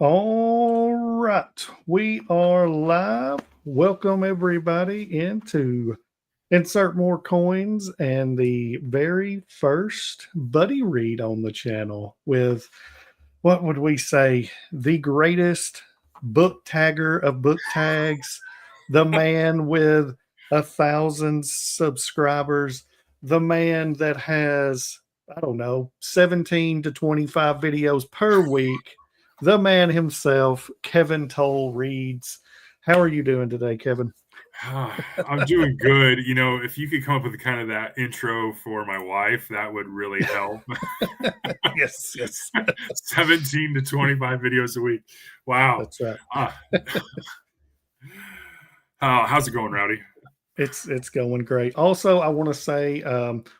All right, we are live. Welcome everybody into Insert More Coins and the very first buddy read on the channel with, what would we say, the greatest book tagger of book tags, the man with 1,000 subscribers, the man that has, I don't know, 17 to 25 videos per week, the man himself, Kevin Towle reads. How are you doing today, Kevin? I'm doing good. If you could come up with kind of that intro for my wife, that would really help. Yes, yes. 17 to 25 videos a week. Wow. That's right. Uh, how's it going, Rowdy? It's going great. Also, I want to say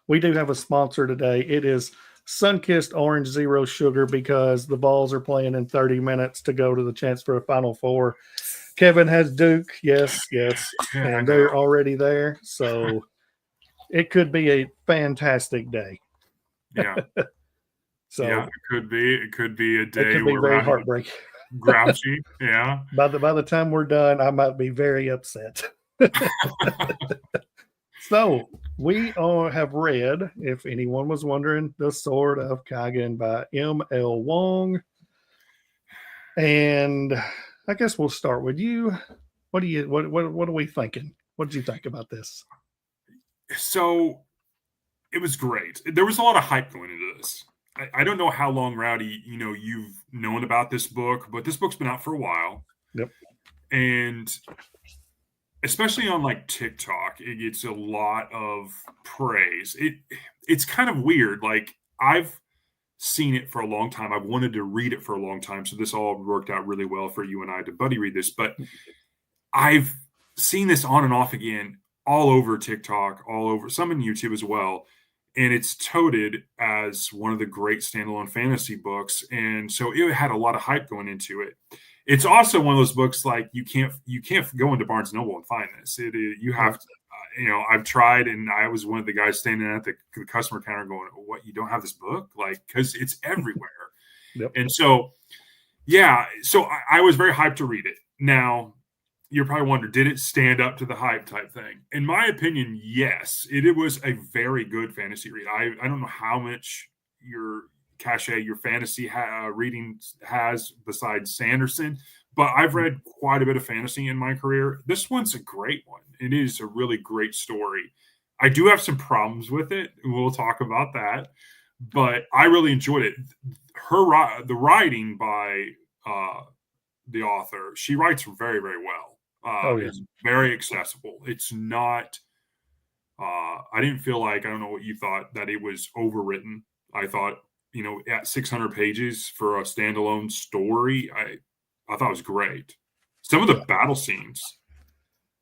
we do have a sponsor today. It is Sunkissed Orange Zero Sugar because the Vols are playing in 30 minutes to go to the chance for a Final Four. Kevin has Duke, yes, and they're already there. So it could be a fantastic day. Yeah. So yeah, it could be. It could be a day it could be where very Rowdy heartbreaking. grouchy. Yeah. By the time we're done, I might be very upset. So we have read, if anyone was wondering, The Sword of Kaigen by M.L. Wong. And I guess we'll start with you. What are we thinking? What did you think about this? So it was great. There was a lot of hype going into this. I don't know how long, Rowdy, you've known about this book, but this book's been out for a while. Yep. And especially on like TikTok, it gets a lot of praise. It's kind of weird. Like I've seen it for a long time. I've wanted to read it for a long time. So this all worked out really well for you and I to buddy read this. But I've seen this on and off again all over TikTok, all over some in YouTube as well. And it's touted as one of the great standalone fantasy books. And so it had a lot of hype going into it. It's also one of those books like you can't go into Barnes and Noble and find this. You have to, I've tried, and I was one of the guys standing at the customer counter going, "What? You don't have this book?" Like, because it's everywhere. Yep. And so, yeah, so I was very hyped to read it. Now, you're probably wondering, did it stand up to the hype type thing? In my opinion, yes. It was a very good fantasy read. I don't know how much your fantasy reading has besides Sanderson, but I've read quite a bit of fantasy in my career. This one's a great one. It is a really great story. I do have some problems with it. We'll talk about that, but I really enjoyed it. The writing by the author, she writes very, very well. It's very accessible. It's not. I didn't feel like, I don't know what you thought, that it was overwritten. I thought, at 600 pages for a standalone story, I thought it was great. Some of the battle scenes.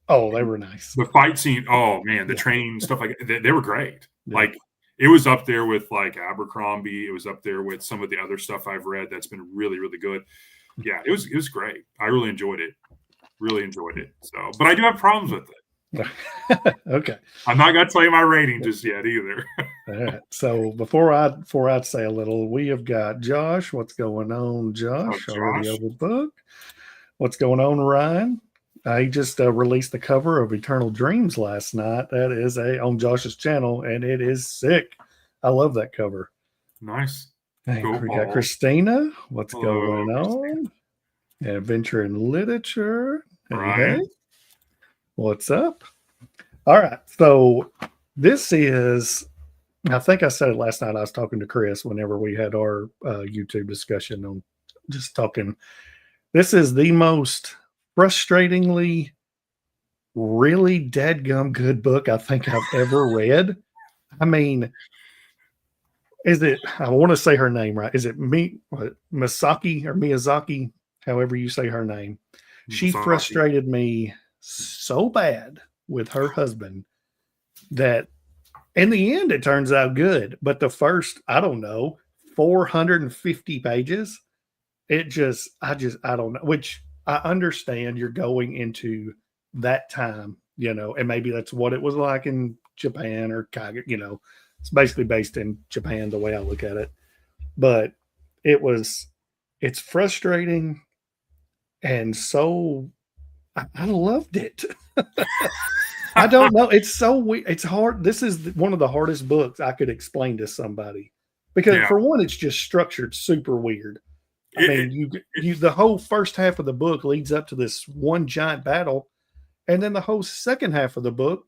Oh, they were nice. The fight scene. Oh man, the training stuff like that, they were great. Yeah. Like it was up there with like Abercrombie. It was up there with some of the other stuff I've read that's been really, really good. Yeah, it was great. I really enjoyed it. Really enjoyed it. So, but I do have problems with it. Okay. I'm not going to tell you my rating just yet either. All right. So before I say a little, we have got Josh. What's going on, Josh? Already overbooked. What's going on, Ryan? I just released the cover of Eternal Dreams last night. That is on Josh's channel, and it is sick. I love that cover. Nice. And we got Christina. What's going on? Adventure in Literature. Right. Hey. What's up? All right. So this is, I think I said it last night. I was talking to Chris whenever we had our YouTube discussion on just talking. This is the most frustratingly, really dadgum good book I think I've ever read. I mean, I want to say her name right. Is it Misaki or Miyazaki? However you say her name. She frustrated me so bad with her husband that in the end it turns out good. But the first, I don't know, 450 pages, I don't know, which I understand you're going into that time, and maybe that's what it was like in Japan or Kaigen, it's basically based in Japan the way I look at it. But it's frustrating. and so I loved it. I don't know. It's so weird. It's hard. This is one of the hardest books I could explain to somebody because, Yeah. for one, it's just structured super weird. I It, mean, the whole first half of the book leads up to this one giant battle, and then the whole second half of the book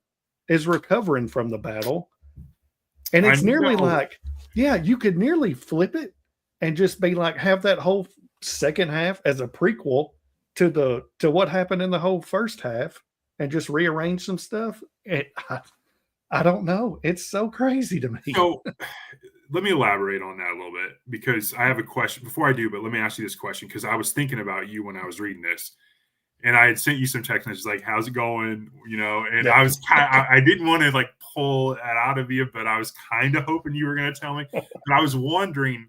is recovering from the battle, and I it's nearly know. like, yeah, you could nearly flip it and just be like, have that whole second half as a prequel to what happened in the whole first half, and just rearrange some stuff. I don't know. It's so crazy to me. So let me elaborate on that a little bit because I have a question before I do, but let me ask you this question because I was thinking about you when I was reading this. And I had sent you some text messages like, "How's it going?" You know, and Yeah. I was I didn't want to like pull that out of you, but I was kind of hoping you were going to tell me. But I was wondering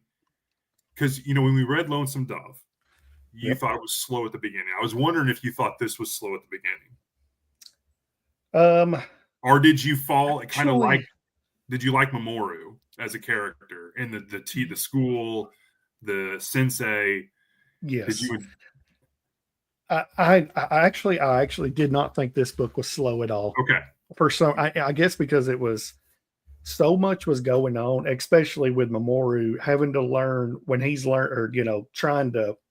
because when we read Lonesome Dove, you Yep. thought it was slow at the beginning. I was wondering if you thought this was slow at the beginning, Um, or did you fall kind of like? actually, Did you like Mamoru as a character in the school, the sensei? Did yes. you? I actually did not think this book was slow at all. Okay. For some, I guess because it was so much was going on, especially with Mamoru having to learn when he's learned, or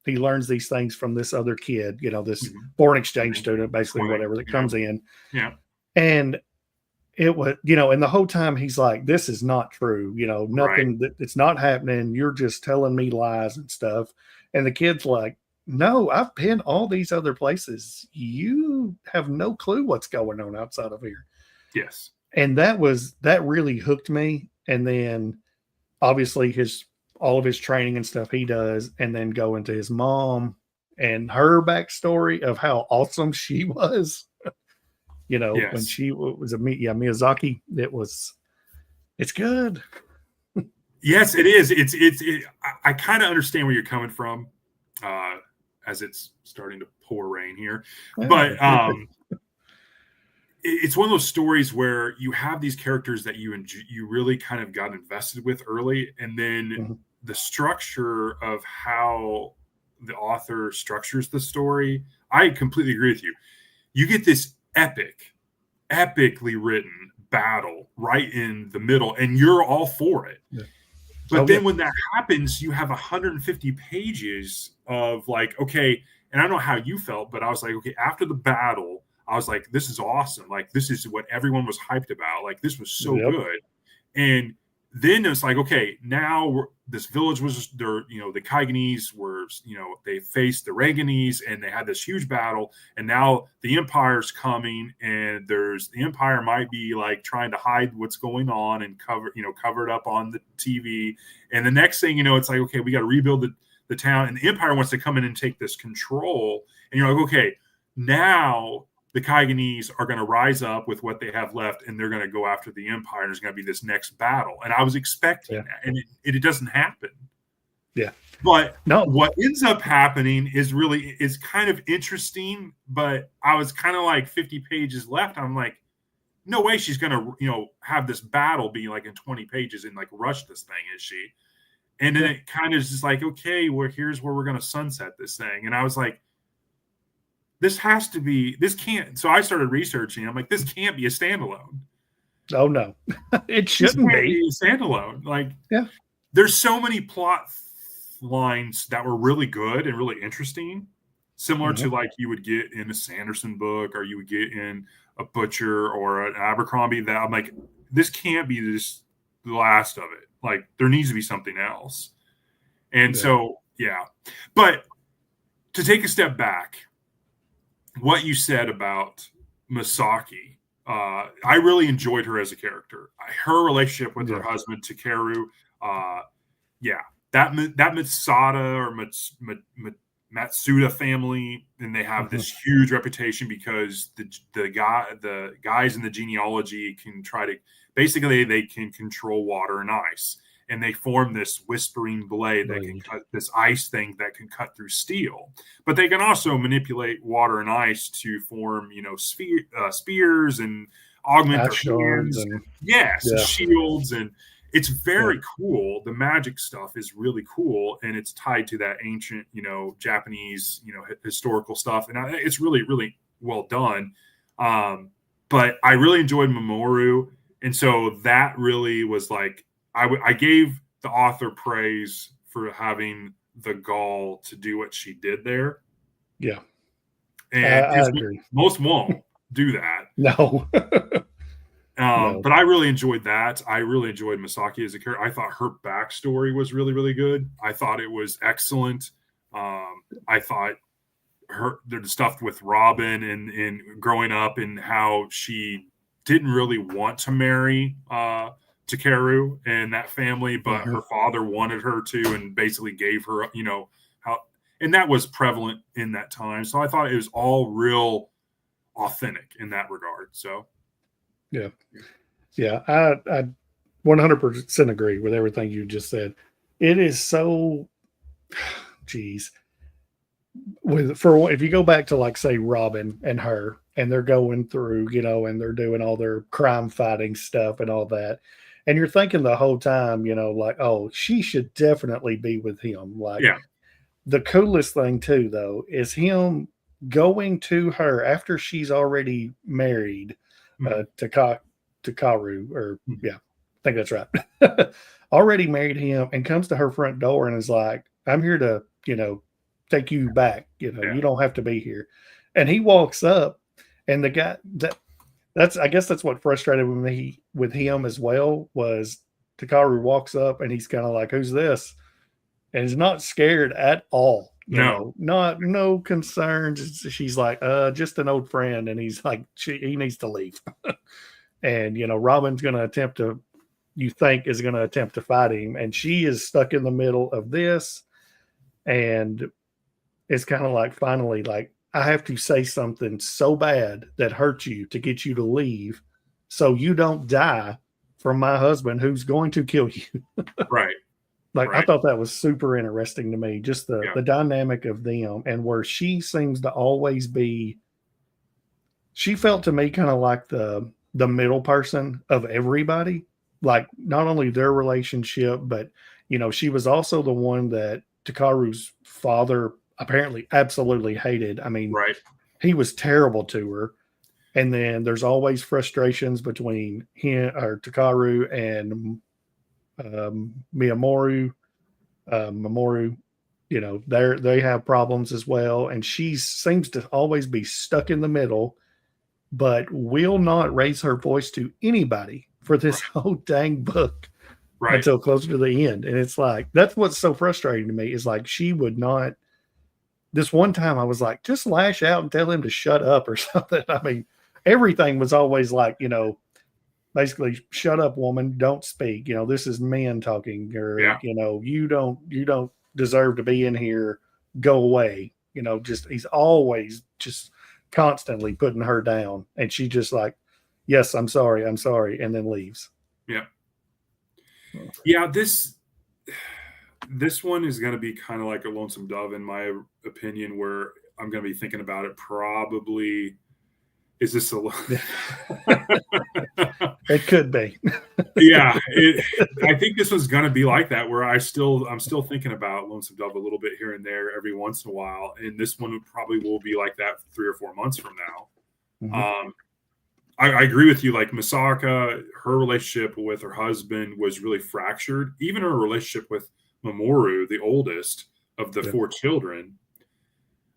he learns these things from this other kid, this Mhm. foreign exchange Mhm. student, basically, Twink. whatever, that Yeah. comes in. Yeah. And it was, and the whole time he's like, this is not true, Right. nothing, that it's not happening. You're just telling me lies and stuff. And the kid's like, no, I've been all these other places. You have no clue what's going on outside of here. Yes. And that really hooked me. And then obviously all of his training and stuff he does, and then go into his mom and her backstory of how awesome she was. When Yes. she was Miyazaki, it's good. Yes, it is. I kind of understand where you're coming from, uh, as it's starting to pour rain here, Yeah. but it's one of those stories where you have these characters that you really kind of got invested with early, and then Mhm. the structure of how the author structures the story. I completely agree with you. You get this epically written battle right in the middle, and you're all for it. Yeah. But Oh yeah. then when that happens, you have 150 pages of like, okay, and I don't know how you felt, but I was like, okay, after the battle, I was like, this is awesome. Like, this is what everyone was hyped about. Like, this was so Yep. good. And then it's like, okay, now this village was there, the Kaigenese were, they faced the Reaganese and they had this huge battle. And now the Empire's coming, and the Empire might be like trying to hide what's going on and cover it up on the TV. And the next thing it's like, okay, we got to rebuild the town, and the Empire wants to come in and take this control. And you're like, okay, now the Kaigenese are going to rise up with what they have left, and they're going to go after the Empire. And there's going to be this next battle. And I was expecting Yeah. that, and it doesn't happen. Yeah. But No. what ends up happening is kind of interesting. But I was kind of like 50 pages left. I'm like, no way she's going to, have this battle be like in 20 pages and like rush this thing, is she? And then Yeah. it kind of is just like, okay, well, here's where we're going to sunset this thing. And I was like, this can't. So I started researching. I'm like, this can't be a standalone. Oh no. It This shouldn't can't be. be a standalone. Like, Yeah. there's so many plot lines that were really good and really interesting, similar to Mhm. like you would get in a Sanderson book or you would get in a Butcher or an Abercrombie. That I'm like, this can't be the last of it. Like, there needs to be something else. And Yeah. so, yeah. But to take a step back, what you said about Misaki, I really enjoyed her as a character. Her relationship with her Yeah. husband Takeru, yeah, that Matsada or Matsuda family, and they have Mhm. this huge reputation because the guys in the genealogy can try to basically they can control water and ice, and they form this whispering blade that can Blade. cut this ice thing that can cut through steel. But they can also manipulate water and ice to form, spears and augment Ice their shards hands. and Yes, yeah. shields and it's very cool. The magic stuff is really cool, and it's tied to that ancient, Japanese, historical stuff, and it's really, really well done. But I really enjoyed Mamoru, and so that really was like I gave the author praise for having the gall to do what she did there. Yeah, And I agree. Most won't do that. No. No. But I really enjoyed that. I really enjoyed Misaki as a character. I thought her backstory was really, really good. I thought it was excellent. I thought the stuff with Robin and growing up and how she didn't really want to marry Takeru and that family, but her father wanted her to and basically gave her, and that was prevalent in that time. So I thought it was all real authentic in that regard. So. Yeah, I 100% agree with everything you just said. It is so, geez, if you go back to like say Robin and her, and they're going through, and they're doing all their crime fighting stuff and all that, and you're thinking the whole time, like, oh, she should definitely be with him. Like, the coolest thing too, though, is him going to her after she's already married. Takaru, or I think that's right. Already married him and comes to her front door and is like, I'm here to, take you back. You don't have to be here. And he walks up, and the guy I guess that's what frustrated me with him as well, was Takaru walks up and he's kind of like, who's this? And he's not scared at all. No concerns. She's like, just an old friend. And he's like, he needs to leave. And, Robin's going to attempt to fight him. And she is stuck in the middle of this. And it's kind of like, finally, like, I have to say something so bad that hurts you to get you to leave so you don't die from my husband who's going to kill you. Right. Like, I thought that was super interesting to me, just the dynamic of them, and where she seems to always be, she felt to me kind of like the middle person of everybody, like not only their relationship, but, she was also the one that Takaru's father apparently absolutely hated. I mean, he was terrible to her. And then there's always frustrations between him or Takaru and Mamoru, they have problems as well, and she seems to always be stuck in the middle, but will not raise her voice to anybody for this whole dang book until closer to the end. And it's like, that's what's so frustrating to me, is like, she would not. This one time I was like, just lash out and tell him to shut up or something. I mean, everything was always like, basically, shut up, woman, don't speak. This is men talking, or you don't deserve to be in here. Go away. He's always just constantly putting her down, and she just like, yes, I'm sorry, and then leaves. Yeah. This one is going to be kind of like a Lonesome Dove, in my opinion, where I'm going to be thinking about it. Probably, is this a? It could be. I think this was going to be like that, where I'm still thinking about Lonesome Dove a little bit here and there every once in a while, and this one probably will be like that 3 or 4 months from now. I agree with you. Like, Misaka, her relationship with her husband was really fractured. Even her relationship with Mamoru, the oldest of the 4 children,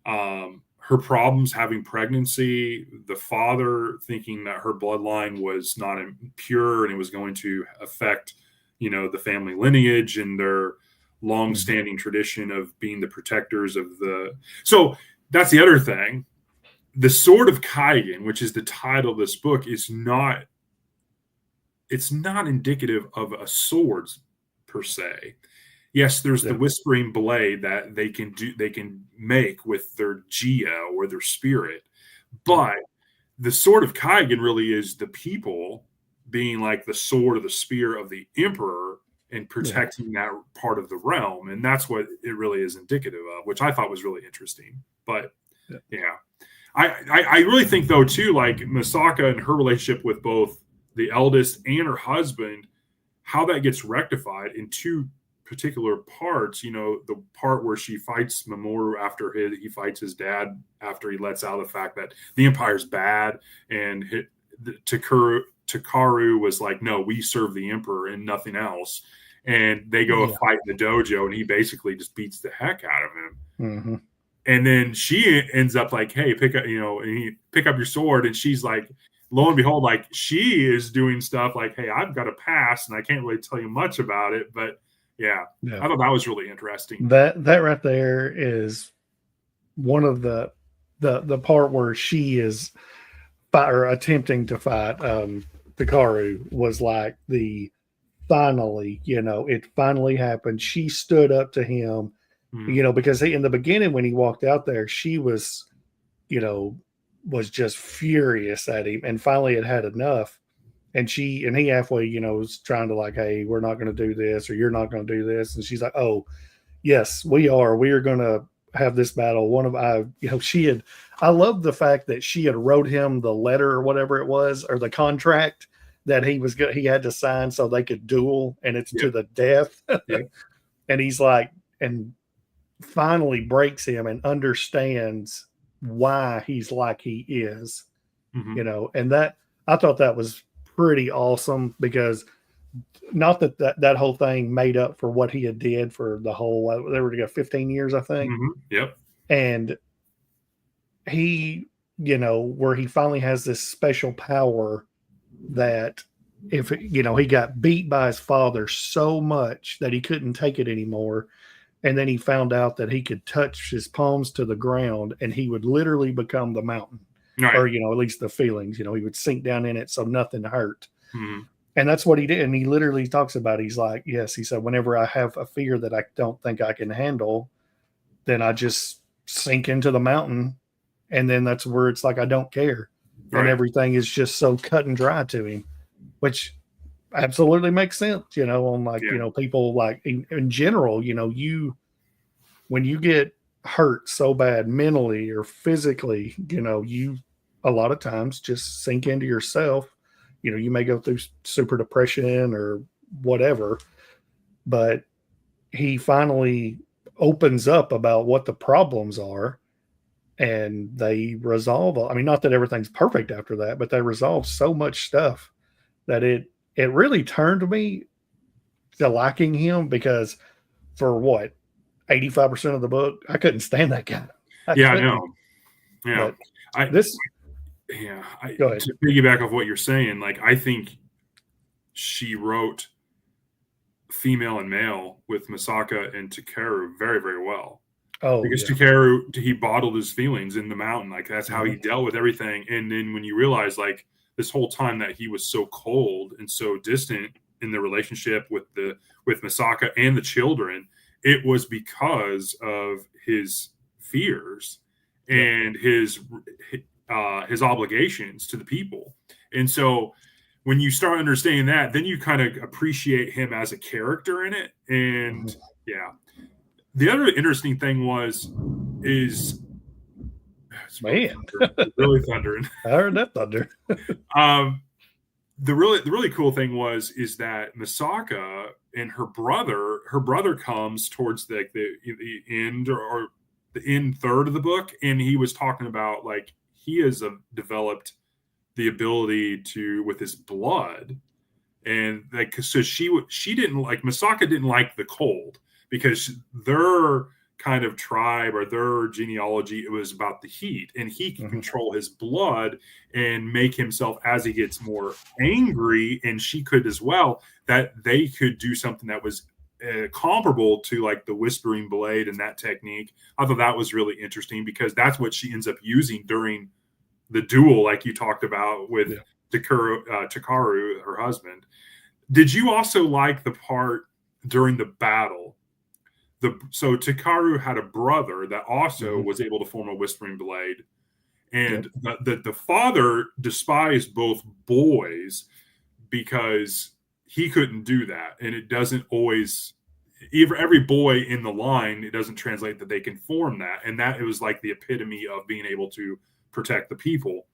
her problems having pregnancy, the father thinking that her bloodline was not pure and it was going to affect, the family lineage and their long-standing tradition of being the protectors of the. So that's the other thing. The Sword of Kaigen, which is the title of this book, it's not indicative of a sword per se. Yes, there's the whispering blade that they can make with their Jia or their spirit. But the Sword of Kaigen really is the people being like the sword or the spear of the emperor and protecting that part of the realm. And that's what it really is indicative of, which I thought was really interesting. But I really think, though, too, like, Misaka and her relationship with both the eldest and her husband how that gets rectified in two particular parts. The part where she fights Mamoru after he fights his dad after he lets out the fact that the Empire's bad, and Takaru was like, no, we serve the Emperor and nothing else. And they go fight in the dojo, and he basically just beats the heck out of him. Mm-hmm. And then she ends up like, hey, pick up your sword. And she's like, lo and behold, like she is doing stuff like, hey, I've got a pass, and I can't really tell you much about it, but yeah. I thought that was really interesting. That right there is one of the part where she is attempting to fight Pikaru was like finally, it finally happened. She stood up to him, because in the beginning when he walked out there, she was, was just furious at him, and finally had enough. And he halfway, was trying to like, hey, we're not going to do this, or you're not going to do this. And she's like, oh, yes, we are. We are going to have this battle. I love the fact that she had wrote him the letter or whatever it was, or the contract that he had to sign so they could duel, and it's to the death. And he's like, and finally breaks him and understands why he's like he is, and that, I thought that was pretty awesome, because not that whole thing made up for what he had did for the whole, they were together 15 years, I think. Yep. And he, where he finally has this special power that if, he got beat by his father so much that he couldn't take it anymore. And then he found out that he could touch his palms to the ground, and he would literally become the mountain. Right. Or, at least the feelings, he would sink down in it so nothing hurt. And that's what he did. And he literally talks about, he's like, yes, he said, whenever I have a fear that I don't think I can handle, then I just sink into the mountain. And then that's where it's like, I don't care. Right. And everything is just so cut and dry to him, which absolutely makes sense, on like, people like in general, when you get hurt so bad mentally or physically, you a lot of times just sink into yourself. You may go through super depression or whatever, but he finally opens up about what the problems are, and they resolve. I mean, not that everything's perfect after that, but they resolve so much stuff that it really turned me to liking him, because for 85% of the book, I couldn't stand that guy. I know. Yeah. Go ahead. To piggyback off what you're saying, like, I think she wrote female and male with Misaka and Takeru very, very well. Oh, because Takeru, he bottled his feelings in the mountain. Like, that's how he dealt with everything. And then when you realize, like, this whole time that he was so cold and so distant in the relationship with Misaka and the children, it was because of his fears and his obligations to the people. And so when you start understanding that, then you kind of appreciate him as a character in it. And the other interesting thing is man, really thundering. I heard that thunder. The really cool thing is that Misaka and her brother comes towards the end or the end third of the book, and he was talking about, like, he has developed the ability to, with his blood, and like, so she didn't like, Misaka didn't like the cold, because their kind of tribe or their genealogy, it was about the heat, and he can control his blood and make himself, as he gets more angry, and she could as well, that they could do something that was comparable to like the Whispering Blade and that technique. I thought that was really interesting, because that's what she ends up using during the duel, like you talked about with Takaru, her husband. Did you also like the part during the battle? So Takaru had a brother that also was able to form a Whispering Blade, and the father despised both boys because he couldn't do that, and it doesn't always. Every boy in the line, it doesn't translate that they can form that, and that it was like the epitome of being able to protect the people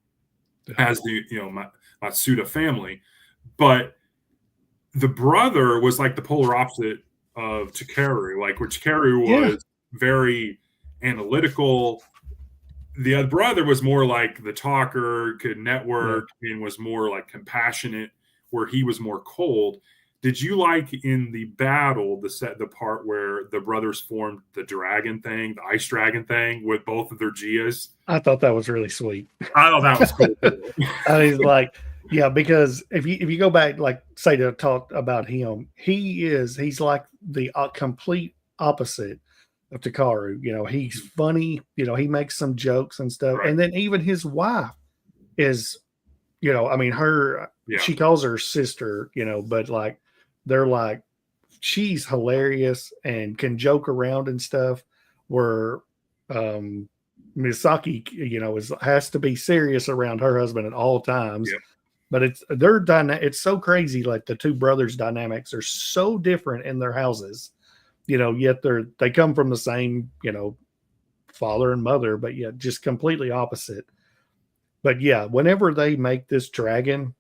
as the Matsuda family. But the brother was like the polar opposite of Takeru, like where Takeru Yeah. was very analytical. The other brother was more like the talker, could Yeah. network, and was more like compassionate, where he was more cold. Did you like in the battle the part where the brothers formed the dragon thing, the ice dragon thing, with both of their Gias? I thought that was really sweet. I thought that was cool too. I mean, like, yeah, because if you go back, like, say to talk about him, he's like the complete opposite of Takaru. You know, he's funny. You know, he makes some jokes and stuff, Right. and then even his wife is, you know, I mean, Yeah. she calls her sister, you know, but like they're like she's hilarious and can joke around and stuff. Where um Misaki, you know, has to be serious around her husband at all times. Yeah. But it's so crazy. Like the two brothers' dynamics are so different in their houses, you know. Yet they come from the same, you know, father and mother, but yet just completely opposite. But yeah, whenever they make this dragon,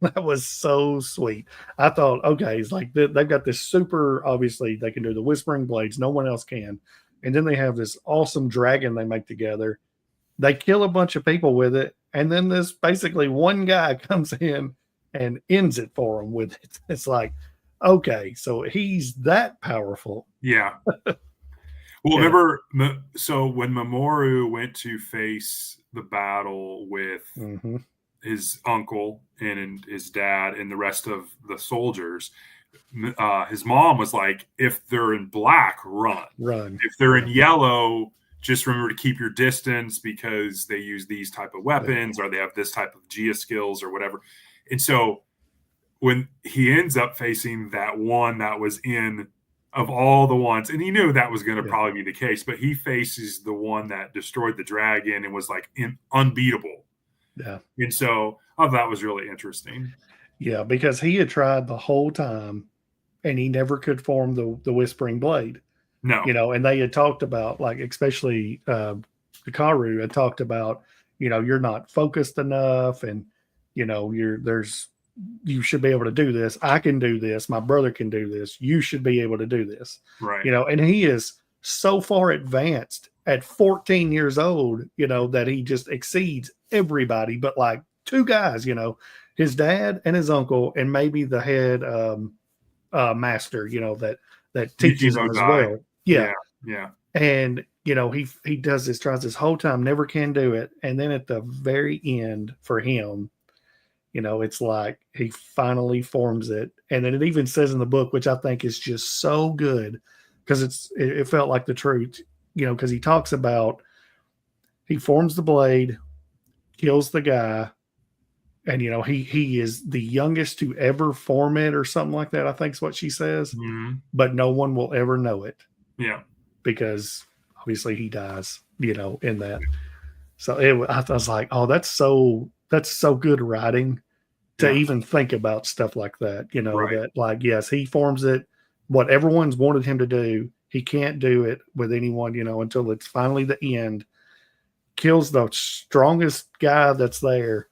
that was so sweet. I thought, okay, it's like they've got this super. Obviously, they can do the whispering blades. No one else can. And then they have this awesome dragon they make together. They kill a bunch of people with it, and then this basically one guy comes in and ends it for them with it. It's like, okay, so he's that powerful. Yeah. Well, Yeah. remember, so when Mamoru went to face the battle with Mm-hmm. his uncle and his dad and the rest of the soldiers, his mom was like, if they're in black, run. Run. If they're in yellow, just remember to keep your distance because they use these type of weapons or they have this type of Gia skills or whatever. And so when he ends up facing that one that was in of all the ones, and he knew that was going to probably be the case, but he faces the one that destroyed the dragon and was like unbeatable. Yeah. And so I thought that was really interesting. Yeah, because he had tried the whole time and he never could form the whispering blade. No. You know, and they had talked about, like, especially Hikaru had talked about, you know, you're not focused enough, and you know, you should be able to do this. I can do this. My brother can do this. You should be able to do this. Right. You know, and he is so far advanced at 14 years old, you know, that he just exceeds everybody but like two guys, you know, his dad and his uncle, and maybe the head master, you know, that teaches him as well. Yeah. Yeah. And, you know, he tries this whole time, never can do it. And then at the very end for him, you know, it's like he finally forms it. And then it even says in the book, which I think is just so good because it felt like the truth, you know, because he talks about he forms the blade, kills the guy, and, you know, he is the youngest to ever form it or something like that, I think is what she says. Mm-hmm. But no one will ever know it. Yeah. Because obviously he dies, you know, in that. So I was like, oh, that's so good writing to even think about stuff like that, you know, that like, yes, he forms it. What everyone's wanted him to do, he can't do it with anyone, you know, until it's finally the end. Kills the strongest guy that's there,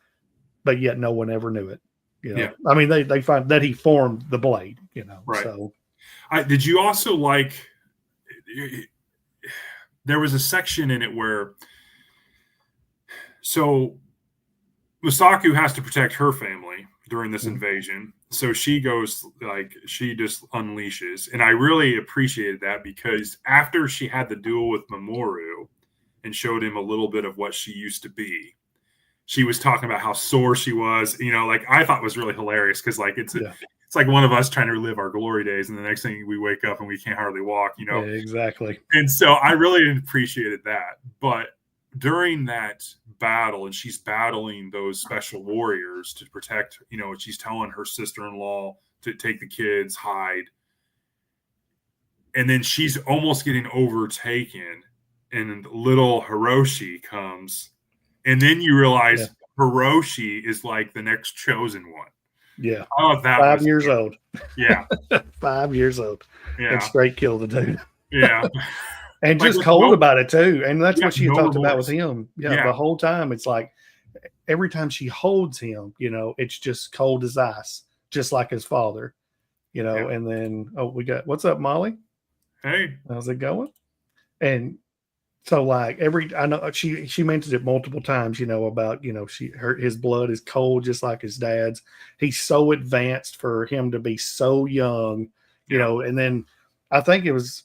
but yet no one ever knew it. You know, I mean, they find that he formed the blade, you know. Right. So, did you also like? There was a section in it where, so Masaku has to protect her family during this invasion. So she goes, like, she just unleashes. And I really appreciated that because after she had the duel with Mamoru and showed him a little bit of what she used to be, she was talking about how sore she was. You know, like, I thought it was really hilarious because, like, it's like one of us trying to relive our glory days, and the next thing we wake up and we can't hardly walk, you know. Yeah, exactly. And so I really appreciated that. But during that battle, and she's battling those special warriors to protect, you know, she's telling her sister-in-law to take the kids, hide. And then she's almost getting overtaken, and little Hiroshi comes. And then you realize Hiroshi is like the next chosen one. Yeah. Oh, that 5 years old. Yeah. 5 years old. Yeah. And straight kill the dude. Yeah. And like, just cold about it too. And that's what she had talked remorse. about with him. Yeah. The whole time. It's like every time she holds him, you know, it's just cold as ice, just like his father. Yeah. And then we got what's up, Molly? Hey. How's it going? And so like I know she mentioned it multiple times, about his blood is cold just like his dad's. He's so advanced for him to be so young, Yeah. and then I think was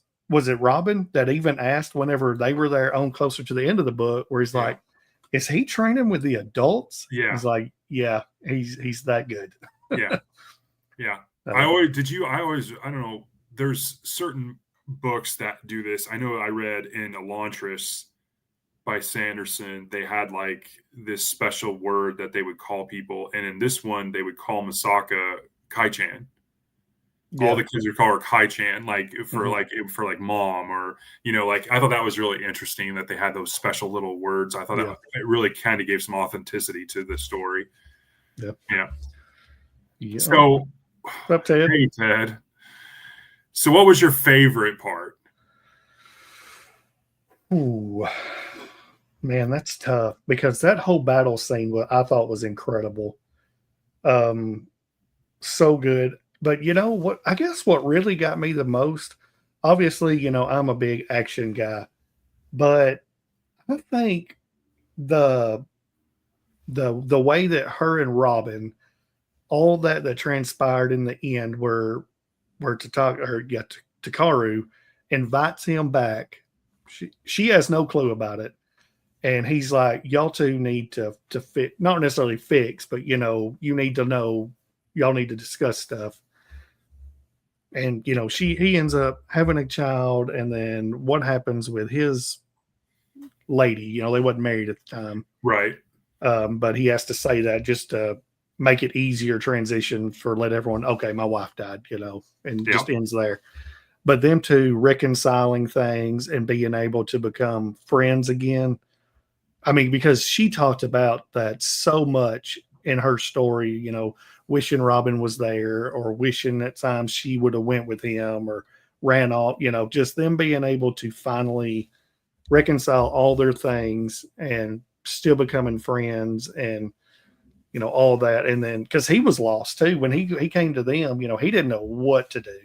it Robin that even asked whenever they were there on closer to the end of the book where he's Yeah. like, is he training with the adults? Yeah. He's like, yeah, he's that good. Yeah. Yeah. I don't know, there's certain books that do this. I know I read in Elantris by Sanderson, they had like this special word that they would call people. And in this one, they would call Misaka Kai-chan. All Yeah. the kids would call her Kai-chan, like Mhm. for like mom, or like I thought that was really interesting that they had those special little words. I thought that Yeah. it really kind of gave some authenticity to the story. Yeah. Yeah. Yeah. So, Up, Ted. hey Ted. So, what was your favorite part? Ooh, man, that's tough because that whole battle scene I thought was incredible. Um, so good. But you know what? I guess what really got me the most, obviously, I'm a big action guy, but I think the the way that her and Robin, all that transpired in the end, where Takaru invites him back. She has no clue about it, and he's like, y'all two need to fit, not necessarily fix, but you need to know, y'all need to discuss stuff. And he ends up having a child, and then what happens with his lady? They wasn't married at the time, Right. but he has to say that just to make it easier transition for let everyone. Okay, my wife died, and Yeah. just ends there. But them two reconciling things and being able to become friends again. I mean, because she talked about that so much in her story, wishing Robin was there or wishing at times she would have went with him or ran off, just them being able to finally reconcile all their things and still becoming friends and all that. And then because he was lost too when he came to them, he didn't know what to do,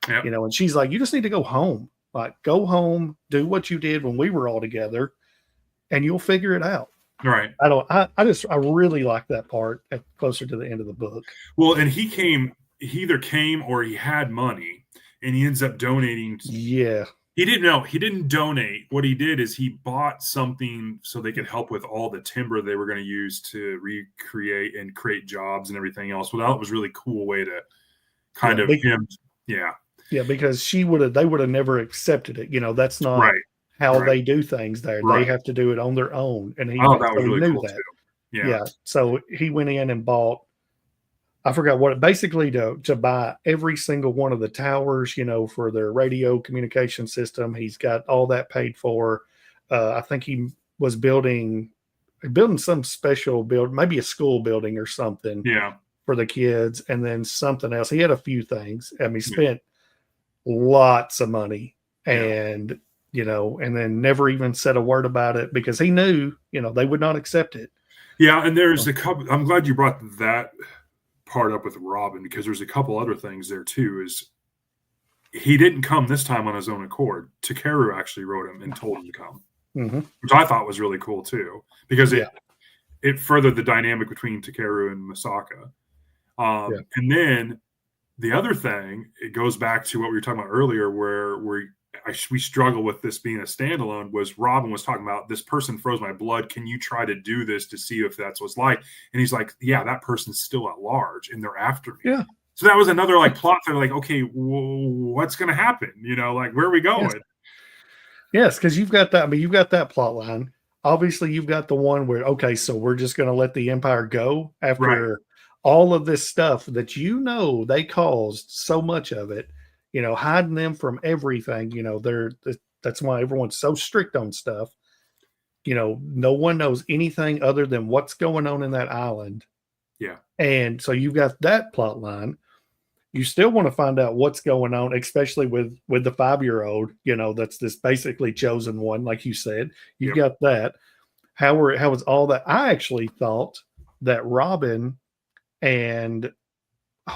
Yeah. and she's like, you just need to go home, like go home, do what you did when we were all together, and you'll figure it out. Right. I really like that part at closer to the end of the book. Well, and he either came or he had money, and he ends up donating. Yeah. He didn't know. He didn't donate. What he did is he bought something so they could help with all the timber they were going to use to recreate and create jobs and everything else. Well, that was a really cool way to Yeah. kind of him. Yeah. Yeah, because they would have never accepted it. That's not Right. how Right. they do things there. They Right. have to do it on their own. And I thought that was so he really knew cool that. too. Yeah. Yeah. So he went in and bought, I forgot what, basically to buy every single one of the towers, for their radio communication system. He's got all that paid for. I think he was building some special build, maybe a school building or something Yeah. for the kids, and then something else. He had a few things. I mean, he Yeah. spent lots of money, Yeah. and and then never even said a word about it because he knew, they would not accept it. Yeah. And there's a couple. I'm glad you brought that part up with Robin, because there's a couple other things there too. Is he didn't come this time on his own accord. Takeru actually wrote him and told him to come, Mm-hmm. which I thought was really cool too, because Yeah. it furthered the dynamic between Takeru and Misaka. Yeah. And then the other thing, it goes back to what we were talking about earlier, where we struggle with this being a standalone. Was Robin was talking about, this person froze my blood. Can you try to do this to see if that's what's like? And he's like, yeah, that person's still at large and they're after me. Yeah. So that was another like plot. They're like, okay, what's going to happen? Like, where are we going? Yes, because you've got that. I mean, you've got that plot line. Obviously, you've got the one where, okay, so we're just going to let the Empire go after Right. all of this stuff that they caused so much of it. Hiding them from everything. That's why everyone's so strict on stuff. No one knows anything other than what's going on in that island. Yeah. And so you've got that plot line. You still want to find out what's going on, especially with the 5-year-old, that's this basically chosen one, like you said. You've got that. How was all that? I actually thought that Robin and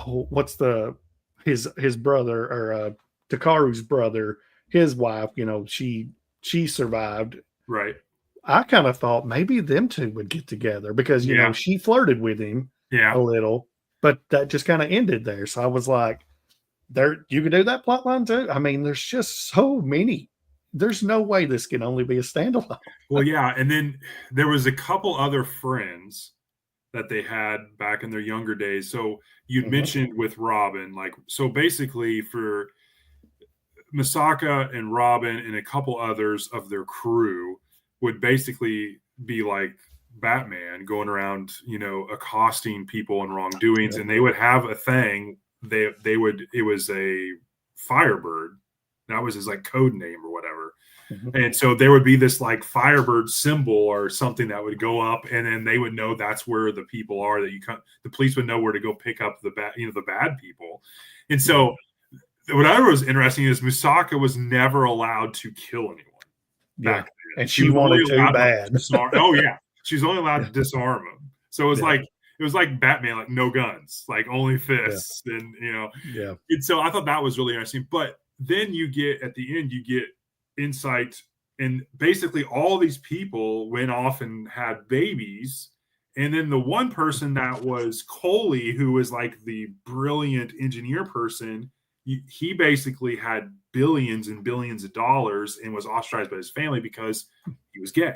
what's the his brother, or Takaru's brother, his wife, she survived. Right. I kind of thought maybe them two would get together because Yeah. she flirted with him a Yeah. little, but that just kind of ended there. So I was like, there, you could do that plot line too. I mean, there's just so many. There's no way this can only be a standalone. Well, yeah. And then there was a couple other friends that they had back in their younger days. So you'd Mhm. mentioned with Robin, like, so basically for Misaka and Robin and a couple others of their crew would basically be like Batman going around, accosting people and wrongdoings, Yeah. and they would have a thing. They would, it was a Firebird. That was his like code name or whatever. Mhm. And so there would be this like Firebird symbol or something that would go up, and then they would know that's where the people are that the police would know where to go pick up the bad people. And so what I was interesting is Misaka was never allowed to kill anyone Yeah. back then. And She she was only wanted to allowed to like bad. disarm. Oh yeah, she was only allowed Yeah. to disarm them. So Yeah. it was like Batman, like no guns, like only Yeah. fists, and Yeah. And so I thought that was really interesting. But then you get at the end, you get insight, and basically all these people went off and had babies. And then the one person that was Coley, who was like the brilliant engineer person, he basically had billions and billions of dollars and was ostracized by his family because he was gay.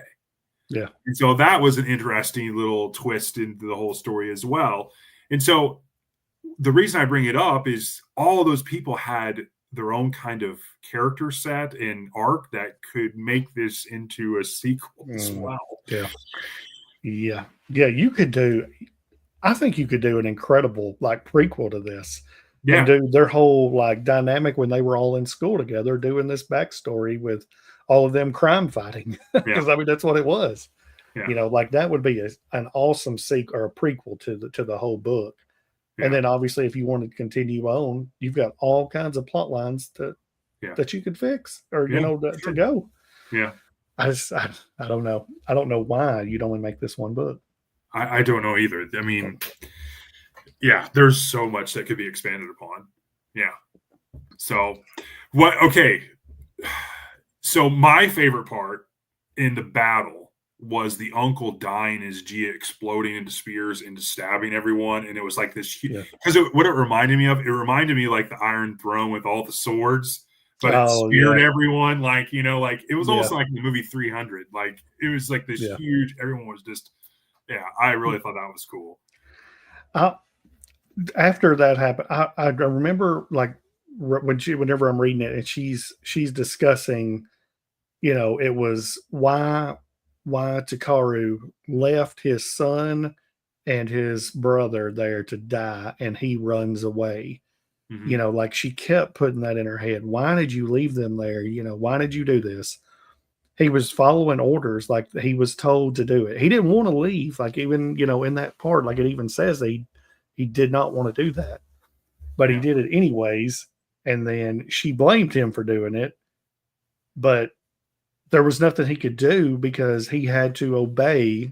Yeah. And so that was an interesting little twist into the whole story as well. And so the reason I bring it up is all of those people had their own kind of character set and arc that could make this into a sequel as well. Yeah. Yeah. Yeah. I think you could do an incredible like prequel to this and Yeah. do their whole like dynamic when they were all in school together, doing this backstory with all of them crime fighting. Yeah. Because I mean, that's what it was. Yeah. Like that would be an awesome sequel or a prequel to the whole book. And Yeah. then obviously, if you wanted to continue on, you've got all kinds of plot lines Yeah. that you could fix or Yeah. to go. Yeah. I don't know. I don't know why you'd only make this one book. I don't know either. I mean, yeah, there's so much that could be expanded upon. Yeah. So okay. So my favorite part in the battle was the uncle dying as Gia exploding into spears into stabbing everyone, and it was like this because what it reminded me of, it reminded me like the Iron Throne with all the swords, but it speared everyone, like like it was almost like the movie 300. Like it was like this huge. Everyone was just I really thought that was cool. After that happened, I remember like whenever I'm reading it and she's discussing, it was why Takaru left his son and his brother there to die and he runs away. Mm-hmm. Like she kept putting that in her head. Why did you leave them there? Why did you do this? He was following orders, like he was told to do it. He didn't want to leave, like even, in that part, like it even says he did not want to do that, but he did it anyways. And then she blamed him for doing it, but there was nothing he could do because he had to obey,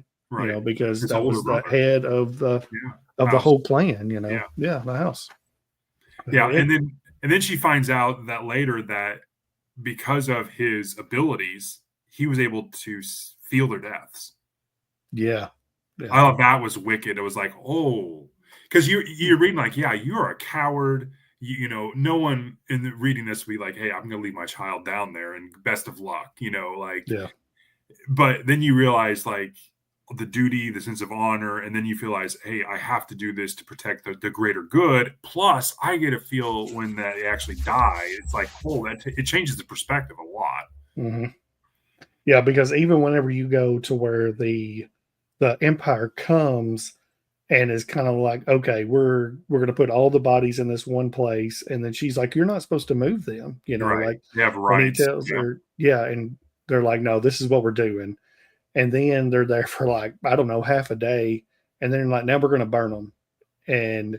because his that was the brother. Head of the whole clan, the house. Yeah. And then she finds out that later that because of his abilities, he was able to feel their deaths. Yeah. I thought that was wicked. It was like, oh, because you're reading like, yeah, you're a coward. No one in reading this will be like, hey, I'm going to leave my child down there and best of luck, But then you realize like the duty, the sense of honor, and then you realize, hey, I have to do this to protect the greater good. Plus, I get a feel when they actually die, it's like, oh, it changes the perspective a lot. Mm-hmm. Yeah, because even whenever you go to where the Empire comes and is kind of like, okay, we're going to put all the bodies in this one place, and then she's like, you're not supposed to move them, right. like they have rights. And he tells her, and they're like, no, this is what we're doing. And then they're there for like, I don't know, half a day, and then like, now we're going to burn them. And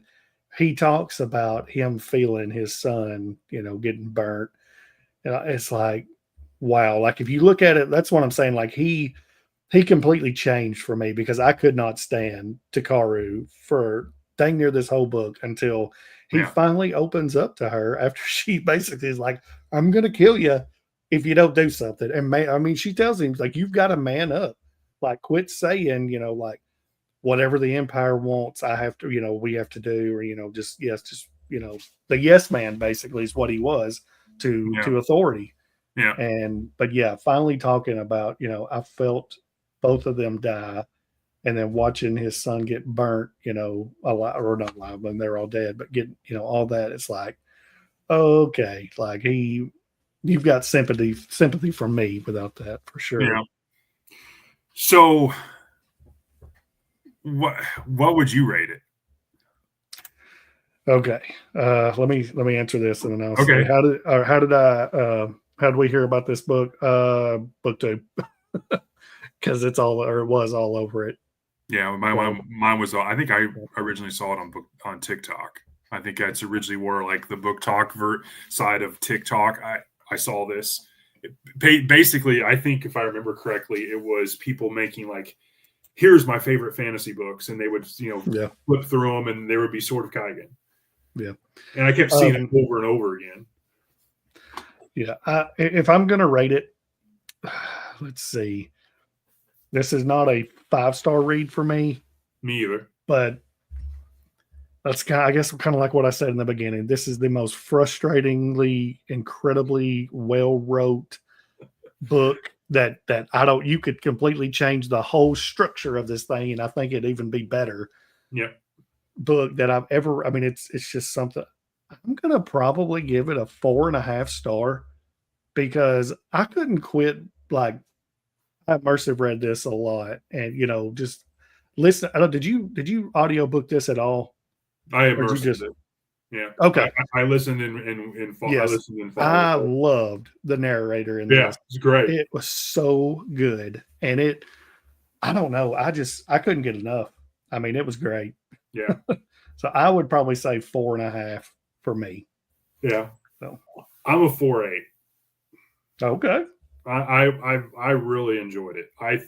he talks about him feeling his son, getting burnt. And it's like, wow. Like if you look at it, that's what I'm saying. Like he completely changed for me because I could not stand Takaru for dang near this whole book until he finally opens up to her after she basically is like, I'm going to kill you if you don't do something. And I mean, she tells him, like, you've got to man up. Like, quit saying, like, whatever the Empire wants, I have to, we have to do, or, just, the yes man basically is what he was to authority. Yeah. But yeah, finally talking about, I felt both of them die, and then watching his son get burnt, alive, or not alive, when they're all dead, but getting, all that. It's like, okay, like you've got sympathy from me without that, for sure. Yeah. So what would you rate it? Okay. Let me answer this, and then I'll say how did we hear about this book? BookTube. Because it was all over it. Yeah, mine was. I think I originally saw it on TikTok. I think that's originally where, like, the book talk side of TikTok. I saw this. Basically, I think if I remember correctly, it was people making, like, here's my favorite fantasy books, and they would flip through them, and there would be Sword of Kaigen. Yeah, and I kept seeing it over and over again. Yeah, if I'm gonna rate it, let's see. This is not a 5-star read for me. Me either. But that's kind of like what I said in the beginning. This is the most frustratingly, incredibly well wrote book that you could completely change the whole structure of this thing, and I think it'd even be better. Yeah. Book that I've ever. I mean, it's just something. I'm gonna probably give it a 4.5 star, because I couldn't quit. Like, I must have read this a lot, and just listen. I don't. Did you audiobook this at all? I immersed it. Yeah. Okay. I listened in fall. Yes. I listened in fall. I loved the narrator in this. Yeah, it's great. It was so good, and I don't know. I couldn't get enough. I mean, it was great. Yeah. So I would probably say 4.5 for me. Yeah. So I'm a 4.8. Okay. I really enjoyed it. I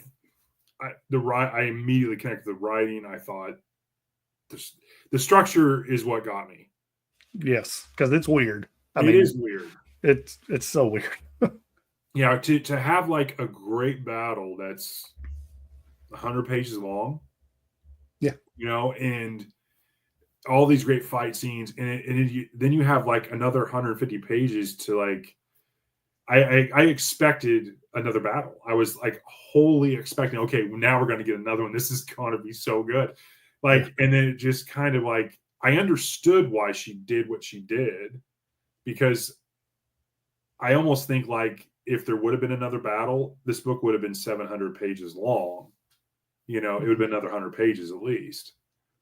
immediately connected the writing. I thought the structure is what got me. Yes, because it's weird. It is weird. It's so weird. Yeah, to have, like, a great battle that's 100 pages long. Yeah. And all these great fight scenes, and then you have, like, another 150 pages to, like, I expected another battle. I was, like, wholly expecting, okay, now we're going to get another one. This is going to be so good. Like, yeah. And then it just kind of, like, I understood why she did what she did, because I almost think, like, if there would have been another battle, this book would have been 700 pages long. It would have been another 100 pages at least.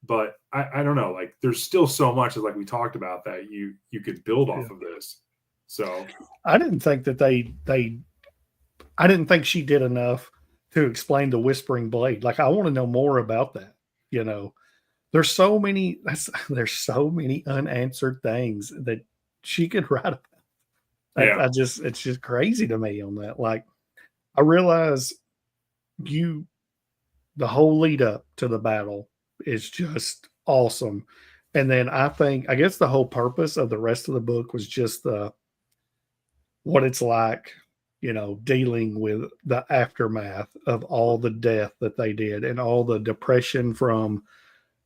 But I don't know. Like, there's still so much, like we talked about, that you could build off of this. So I didn't think that I didn't think she did enough to explain the Whispering Blade. Like, I want to know more about that. There's so many unanswered things that she could write about. Yeah. It's just crazy to me on that. Like, I realize the whole lead up to the battle is just awesome. And then I guess the whole purpose of the rest of the book was just what it's like, dealing with the aftermath of all the death that they did, and all the depression from,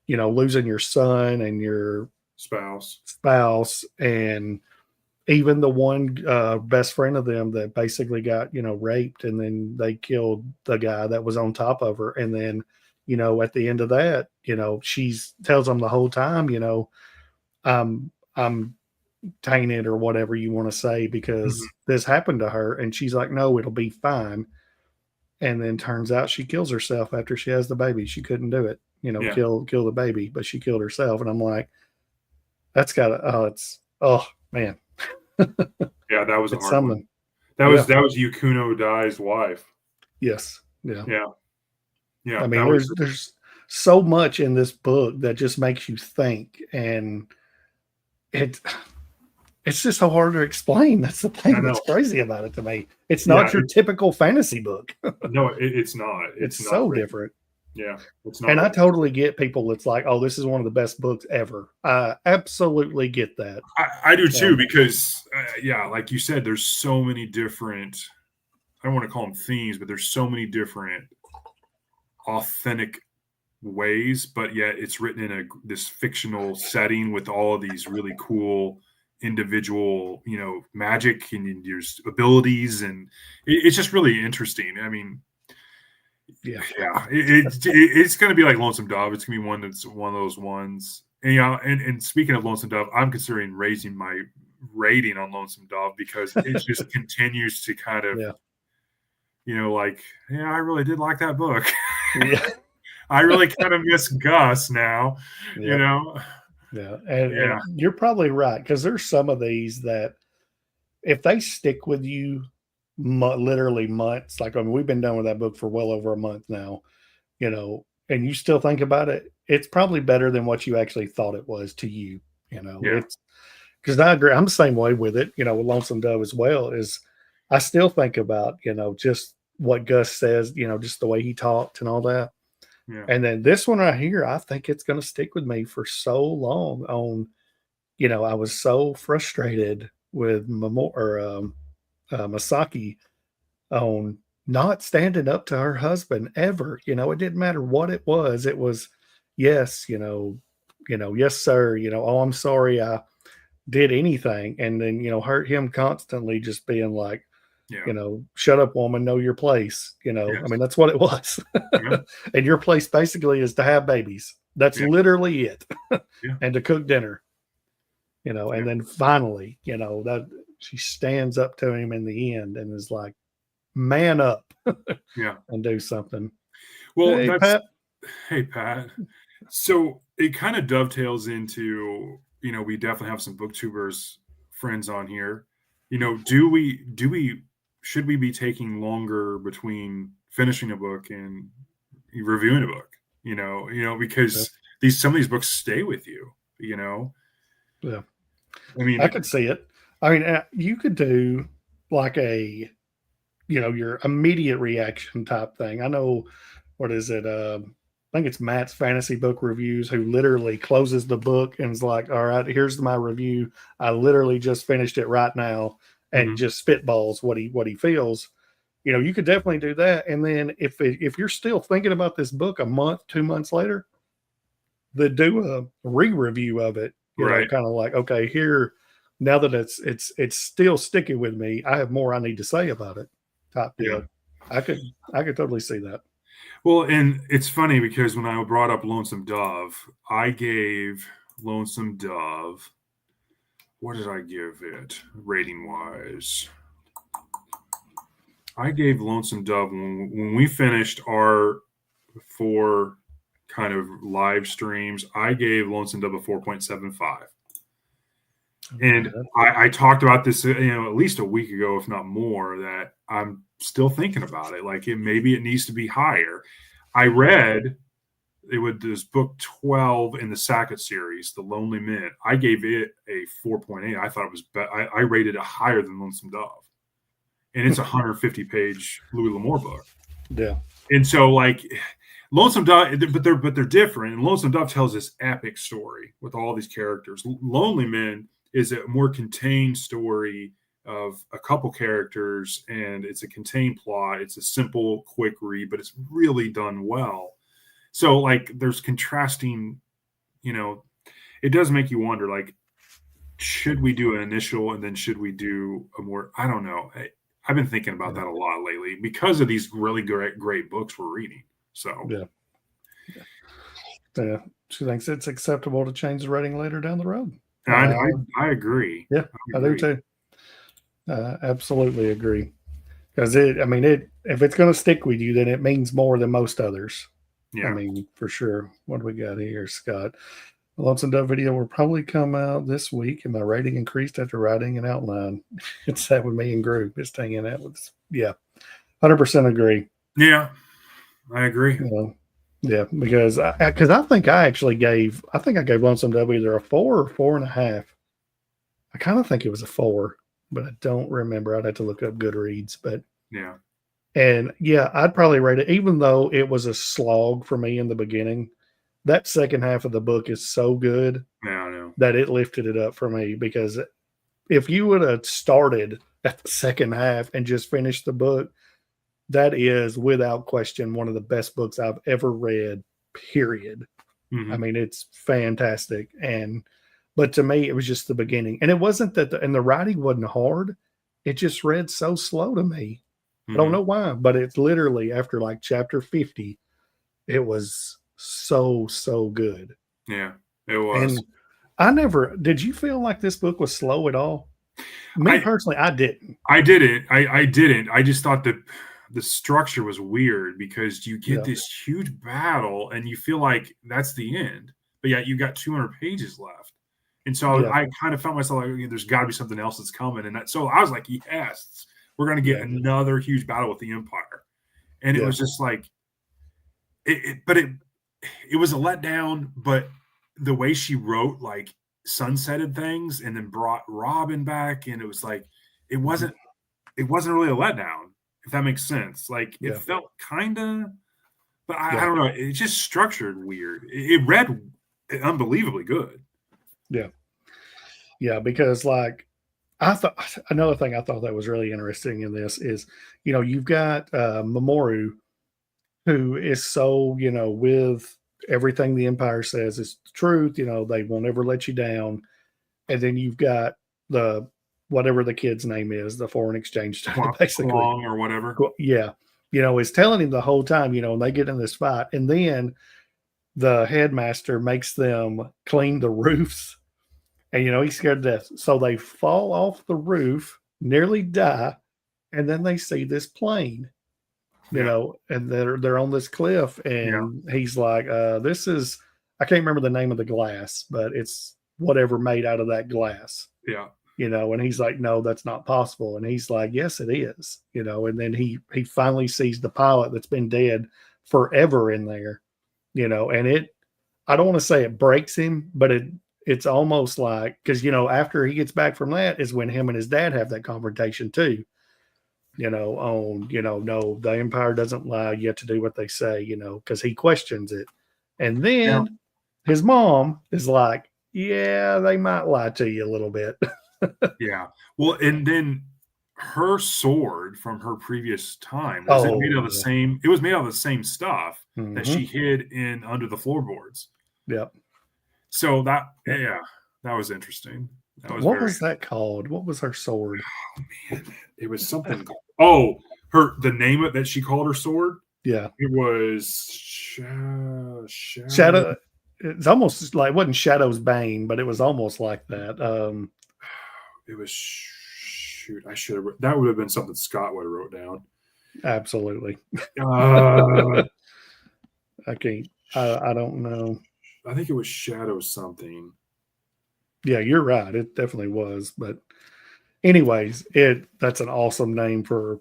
losing your son and your spouse, and even the one best friend of them that basically got, raped, and then they killed the guy that was on top of her. And then, at the end of that, she tells them the whole time, I'm tainted, or whatever you want to say, because this happened to her. And she's like, no, it'll be fine. And then turns out she kills herself after she has the baby. She couldn't do it, kill the baby, but she killed herself. And I'm like, that's man. Yeah, that was a hard one. That was Yukuno Dai's wife. Yes. Yeah. Yeah. I mean, there's so much in this book that just makes you think, and it's just so hard to explain. That's the thing that's crazy about it to me. It's not your typical fantasy book. No, it's not. It's so different. Yeah, it's not And I right. totally get people that's like, oh, this is one of the best books ever. I absolutely get that. I do too, Um, because yeah, like you said, there's so many different. I don't want to call them themes, but there's so many different authentic ways, but yet it's written in this fictional setting with all of these really cool individual, magic and your abilities, and it's just really interesting. I mean, yeah, yeah, it's going to be like Lonesome Dove. It's going to be one that's one of those ones. And, and speaking of Lonesome Dove, I'm considering raising my rating on Lonesome Dove because it just continues to kind of, yeah, like, yeah, I really did like that book. yeah, I really kind of miss Gus now, you yep, know? yeah. And Yeah, you're probably right because there's some of these that if they stick with you literally months, like I mean, we've been done with that book for well over a month now, and you still think about it, it's probably better than what you actually thought it was to you. yeah, It's because I agree. I'm the same way with it, with Lonesome Dove as well. Is I still think about, just what Gus says, just the way he talked and all that. yeah, And then this one right here, I think it's going to stick with me for so long. I was so frustrated with Masaki on not standing up to her husband ever. It didn't matter what it was. It was, yes, yes, sir. Oh, I'm sorry. I did anything. And then, hurt him constantly just being like, yeah, shut up, woman, know your place. I yes, mean, that's what it was. yeah, And your place basically is to have babies. That's yeah, literally it. yeah, And to cook dinner, yeah, and then finally, that she stands up to him in the end and is like, man up yeah. and do something. Well, Hey, Pat. hey, Pat. So it kind of dovetails into, we definitely have some booktubers friends on here. Should we be taking longer between finishing a book and reviewing a book? Yeah, Because some of these books stay with you, you know. yeah. I I mean, could see it. I mean, you could do like your immediate reaction type thing. I know, what is it? I think it's Matt's Fantasy Book Reviews, who literally closes the book and is like, all right, here's my review. I literally just finished it right now and mhm, just spitballs what he feels. You could definitely do that. And then if you're still thinking about this book a month, 2 months later, then do a re-review of it, right. kind of like, okay, here, now that it's still sticking with me, I have more I need to say about it, type Yeah. deal. I could totally see that. Well, and it's funny because when I brought up Lonesome Dove, I gave Lonesome Dove, what did I give it rating wise? I gave Lonesome Dove when we finished our 4 kind of live streams. I gave Lonesome Dove a 4.75, Okay, and I talked about this, at least a week ago, if not more. That I'm still thinking about it. Like maybe it needs to be higher. I read it with this book 12 in the Sackett series, The Lonely Men. I gave it a 4.8. I thought it was I rated it higher than Lonesome Dove, and it's a 150 page Louis L'Amour book. yeah, And so, like, Lonesome Dove, but they're different. And Lonesome Dove tells this epic story with all these characters. Lonely Men is a more contained story of a couple characters, and it's a contained plot. It's a simple, quick read, but it's really done well. So, like, there's contrasting. You know, it does make you wonder, like, should we do an initial and then should we do a more? I don't know. I've been thinking about yeah, that a lot lately because of these really great books we're reading. So yeah, yeah. She thinks it's acceptable to change the rating later down the road. I, Uh, I I agree. yeah, I I do agree. too. Absolutely agree. Because I mean, if it's going to stick with you, then it means more than most others. I Yeah. mean, for sure. What do we got here, Scott? The Lonesome Dove video will probably come out this week, and my rating increased after writing an outline. It's that with me and Groove. It's hanging out with, yeah, 100% agree. Yeah. I agree. You know, yeah, because I think I gave Lonesome Dove either a 4 or 4.5. I kind of think it was a 4, but I don't remember. I'd have to look up Goodreads, but Yeah. And yeah, I'd probably rate it, even though it was a slog for me in the beginning. That second half of the book is so good Yeah, I know. that it lifted it up for me. Because if you would have started at the second half and just finished the book, that is without question one of the best books I've ever read, period. I Hmm. mean, it's fantastic. But to me, it was just the beginning. And it wasn't that and the writing wasn't hard. It just read so slow to me. I don't Hmm. know why, but it's literally after like chapter 50, it was so, so good. Yeah, it was. And I never did you feel like this book was slow at all? Me I personally, I didn't. I didn't. I didn't. I just thought that the structure was weird because you get Yeah. this huge battle and you feel like that's the end, but yet you got 200 pages left. And so Yeah. I kind of felt myself like, okay, there's got to be something else that's coming. And so I was like, yes, we're going to get Yeah. another huge battle with the Empire. And it Yeah. was just like, it was a letdown, but the way she wrote like sunsetted things and then brought Robin back, and it was like, it Mhm. wasn't it wasn't really a letdown, if that makes sense. Like it Yeah. felt kind of, but I Yeah. don't know. It just structured weird. It read unbelievably good. Yeah. Yeah. Because like I thought another thing I thought that was really interesting in this is, you've got Mamoru, who is so, with everything the Empire says is the truth, they won't ever let you down. And then you've got the whatever the kid's name is, the foreign exchange student, basically. Kwong or whatever. Yeah. Is telling him the whole time, and they get in this fight. And then the headmaster makes them clean the roofs. And he's scared to death. So they fall off the roof, nearly die, and then they see this plane, Yeah, and they're on this cliff, yeah, and he's like, this is I can't remember the name of the glass, but it's whatever made out of that glass, yeah, and he's like, no, that's not possible. And he's like, yes, it is, and then he finally sees the pilot that's been dead forever in there, and I don't want to say it breaks him, but it's almost like, because after he gets back from that is when him and his dad have that confrontation too. On no, the Empire doesn't allow you to do what they say. Because he questions it, and yeah, then his mom is like, yeah, they might lie to you a little bit. yeah. Well, and then her sword from her previous time, was it made Oh out of the yeah. same? It was made out of the same stuff that Hmm. she hid in under the floorboards. Yep. So that, Yep. yeah, that was interesting. That was What very, was that called? What was her sword? man, it was something. Oh, the name that she called her sword. Yeah. It was shadow. Shadow. It's almost like, it wasn't Shadow's Bane, but it was almost like that. It was shoot. I should have. That would have been something Scott would have wrote down. Absolutely. Uh, I can't. I don't know. I think it was shadow something. Yeah, you're right. It definitely was. But anyways, that's an awesome name for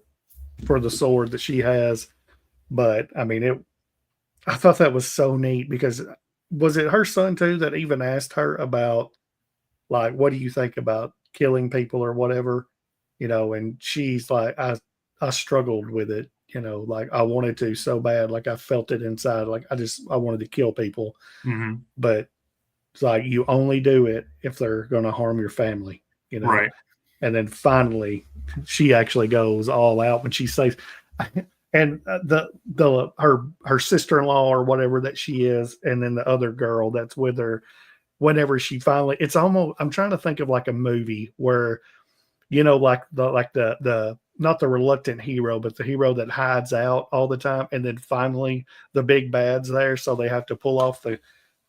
the sword that she has. But I mean, I thought that was so neat, because was it her son too that even asked her about, like, what do you think about killing people or whatever, and she's like, I struggled with it, like I wanted to so bad, like I felt it inside, like I wanted to kill people, Hmm. but it's like you only do it if they're going to harm your family, you know. Right. And then finally, she actually goes all out when she says, and her sister in law or whatever that she is, and then the other girl that's with her. Whenever she finally, it's almost, I'm trying to think of like a movie where, like the not the reluctant hero, but the hero that hides out all the time, and then finally the big bad's there, so they have to pull off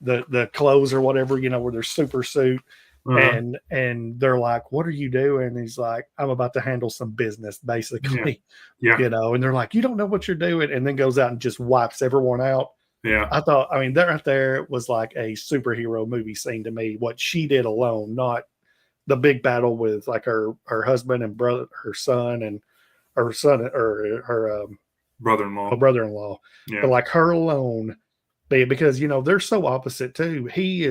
the clothes or whatever, with their super suit, Uh-huh. and they're like, "What are you doing?" And he's like, "I'm about to handle some business," Yeah. basically, Yeah. and they're like, "You don't know what you're doing," and then goes out and just wipes everyone out. Yeah. I mean, that right there was like a superhero movie scene to me. What she did alone, not the big battle with like her husband and brother, her son and her son or her Brother-in-law. brother-in-law, but Yeah. like her alone, because they're so opposite too. She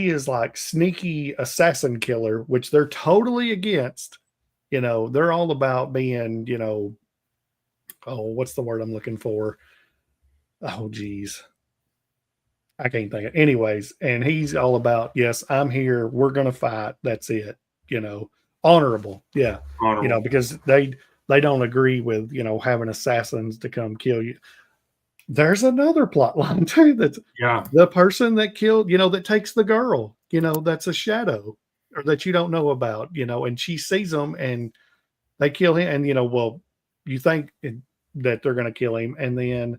is like sneaky assassin killer, which they're totally against. They're all about being, oh, what's the word I'm looking for? Oh, geez. I can't think of anyways. And he's all about, yes, I'm here. We're going to fight. That's it. You know, honorable. Yeah. You know, Honorable. because they don't agree with, you know, having assassins to come kill you. There's another plot line too. That's Yeah. the person that killed, you know, that takes the girl, you know, that's a shadow or that you don't know about, you know, and she sees them and they kill him. And, you know, well, you think that they're going to kill him. And then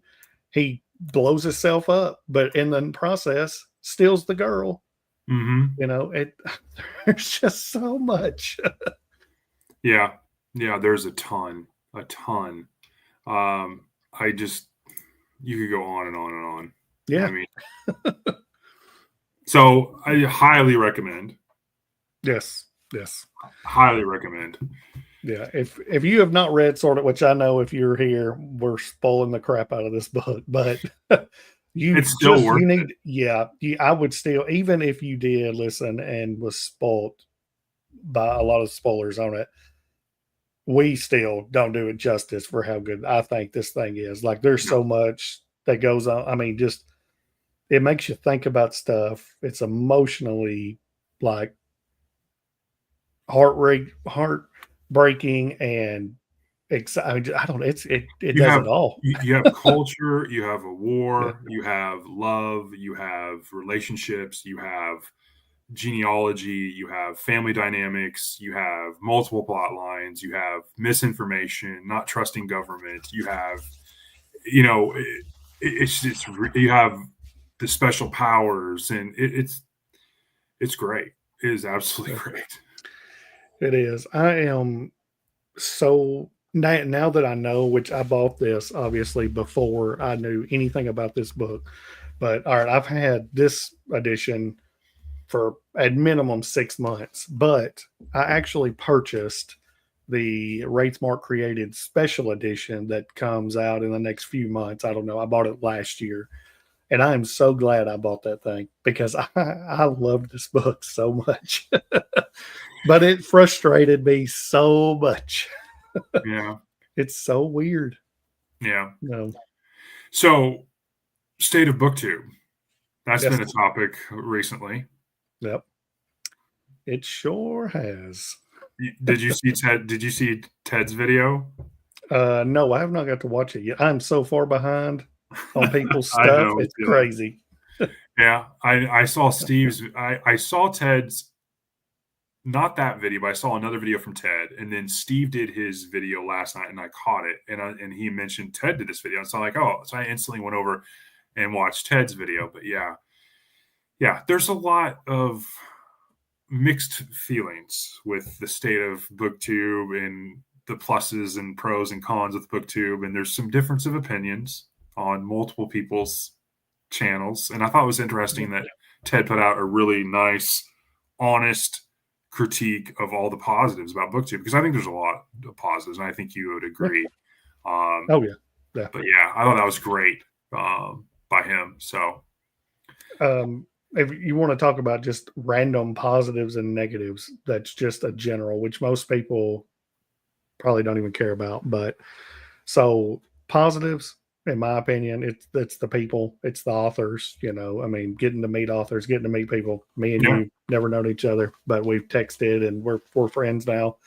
he blows himself up, but in the process, steals the girl. Mm-hmm. You know, there's just so much. Yeah. Yeah. There's a ton. A ton. I just you could go on and on and on. I Yeah. mean, so I highly recommend. Yes. Yes. Highly recommend. Yeah. If you have not read sort of, which I know if you're here, we're spoiling the crap out of this book, but It's still worth you it. need, yeah, I would still, even if you did listen and was spoiled by a lot of spoilers on it, we still don't do it justice for how good I think this thing is. Like there's Yeah. so much that goes on. I mean, just it makes you think about stuff. It's emotionally like heartbreaking and exciting. I don't know. It You does have it all. you have culture, you have a Yeah. war, you have love, you have relationships, you have genealogy, you have family dynamics, you have multiple plot lines, you have misinformation, not trusting government, you have you know you have the special powers, and it's great. It is absolutely Yeah, great. it is. I am so now that I know, which I bought this obviously before I knew anything about this book. But all right, I've had this edition for at minimum 6 months, but I actually purchased the Wraithmark created special edition that comes out in the next few months. I don't know. I bought it last year, and I am so glad I bought that thing because I loved this book so much. But it frustrated me so much. Yeah, It's so weird. yeah. No. So, state of booktube. That's Yes. been a topic recently. Yep. It sure has. Did you see Ted? Did you see Ted's video? No, I have not got to watch it yet. I'm so far behind on people's I stuff. know, It's yeah. crazy. Yeah, I saw Steve's. I saw Ted's. Not that video, but I saw another video from Ted, and then Steve did his video last night, and I caught it, and he mentioned Ted did this video, and so I'm like, oh, so I instantly went over and watched Ted's video. But yeah, yeah, there's a lot of mixed feelings with the state of booktube and the pluses and pros and cons with booktube, and there's some difference of opinions on multiple people's channels. And I thought it was interesting that Ted put out a really nice, honest critique of all the positives about booktube, because I think there's a lot of positives, and I think you would Yeah. agree. Um, Oh yeah. Yeah. but yeah, I thought that was great by him. So If you want to talk about just random positives and negatives, that's just a general, which most people probably don't even care about. But so positives, in my opinion, it's the people, it's the authors. You know, I mean, getting to meet authors, getting to meet people. Me and yeah, you never known each other, but we've texted and we're friends now.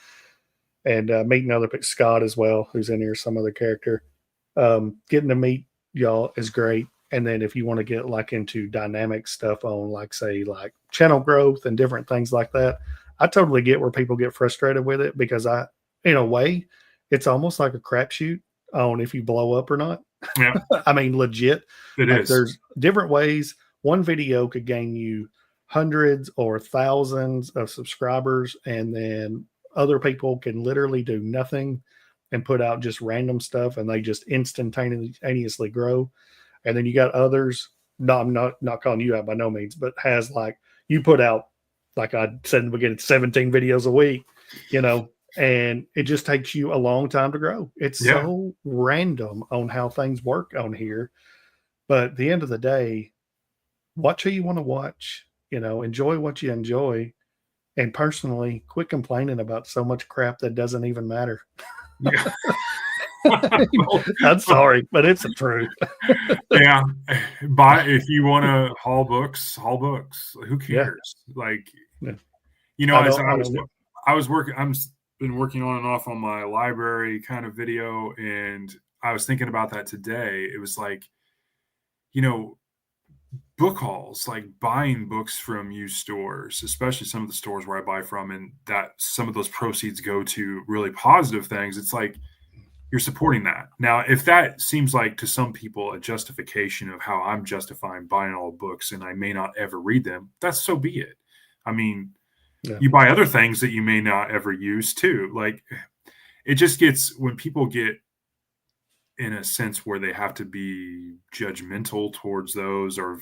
And meeting other Scott as well, who's in here, some other character. Getting to meet y'all is great. And then if you want to get like into dynamic stuff on like say like channel growth and different things like that, I totally get where people get frustrated with it because in a way, it's almost like a crapshoot on if you blow up or not. yeah, I mean, legit. it Like is. there's different ways. One video could gain you hundreds or thousands of subscribers, and then other people can literally do nothing and put out just random stuff, and they just instantaneously grow. And then you got others. No, I'm not calling you out by no means, but has like you put out, like I said in the beginning, 17 videos a week, you know, and it just takes you a long time to grow. It's Yeah, so random on how things work on here. But at the end of the day, watch who you want to watch, you know, enjoy what you enjoy. And personally, quit complaining about so much crap that doesn't even matter. yeah. I'm sorry, but it's the truth. Yeah, if you want to haul books, haul books. Who Yeah. cares? Like, Yeah. as I don't. I was working. Been working on and off on my library kind of video, and I was thinking about that today. It was like, book hauls, like buying books from used stores, especially some of the stores where I buy from, and that some of those proceeds go to really positive things. It's like you're supporting that. Now, if that seems like to some people a justification of how I'm justifying buying all books and I may not ever read them, that's so be it. I mean, Yeah. you buy other things that you may not ever use too. Like, it just gets, when people get in a sense where they have to be judgmental towards those, or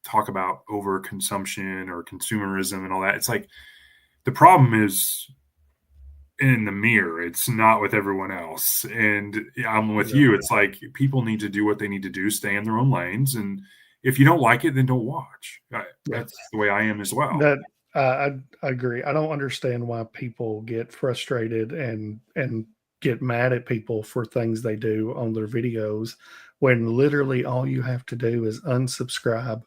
talk about overconsumption or consumerism and all that. It's like, the problem is in the mirror, it's not with everyone else. And I'm with Yeah. you. It's like, people need to do what they need to do, stay in their own lanes, and if you don't like it, then don't watch. That's the way I am as well. That I agree. I don't understand why people get frustrated and get mad at people for things they do on their videos, when literally all you have to do is unsubscribe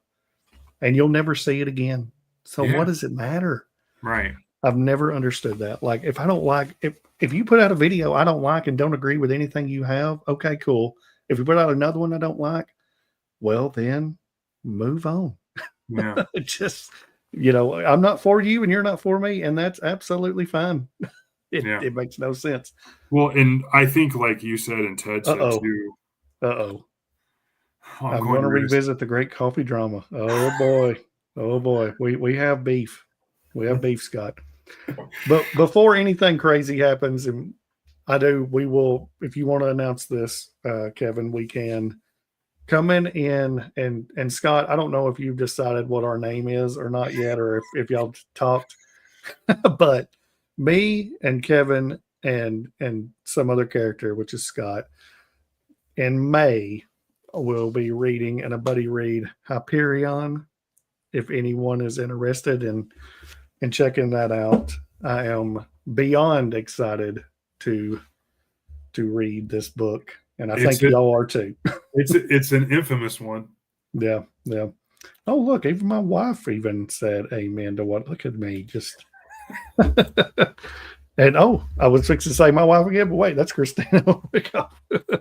and you'll never see it again. So Yeah. what does it matter? Right. I've never understood that. Like, if I don't like, if you put out a video I don't like and don't agree with anything you have, okay, cool. If you put out another one I don't like, well, then move on. Yeah. Just, I'm not for you and you're not for me, and that's absolutely fine. It makes no sense. Well, and I think, like you said and Ted said too. I'm going to revisit the great coffee drama. Oh boy. Oh boy. We have beef. We have beef, Scott. But before anything crazy happens, and we will, if you want to announce this, Kevin, we can come in and Scott, I don't know if you've decided what our name is or not yet, or if y'all talked, but me and Kevin and some other character, which is Scott, in May, will be reading in a buddy read Hyperion. If anyone is interested in checking that out, I am beyond excited to read this book, and I think y'all are too. It's an infamous one. Yeah. Oh, look, even my wife even said amen to what. Look at me, just. And I was fixing to say my wife again, but wait, that's Christina.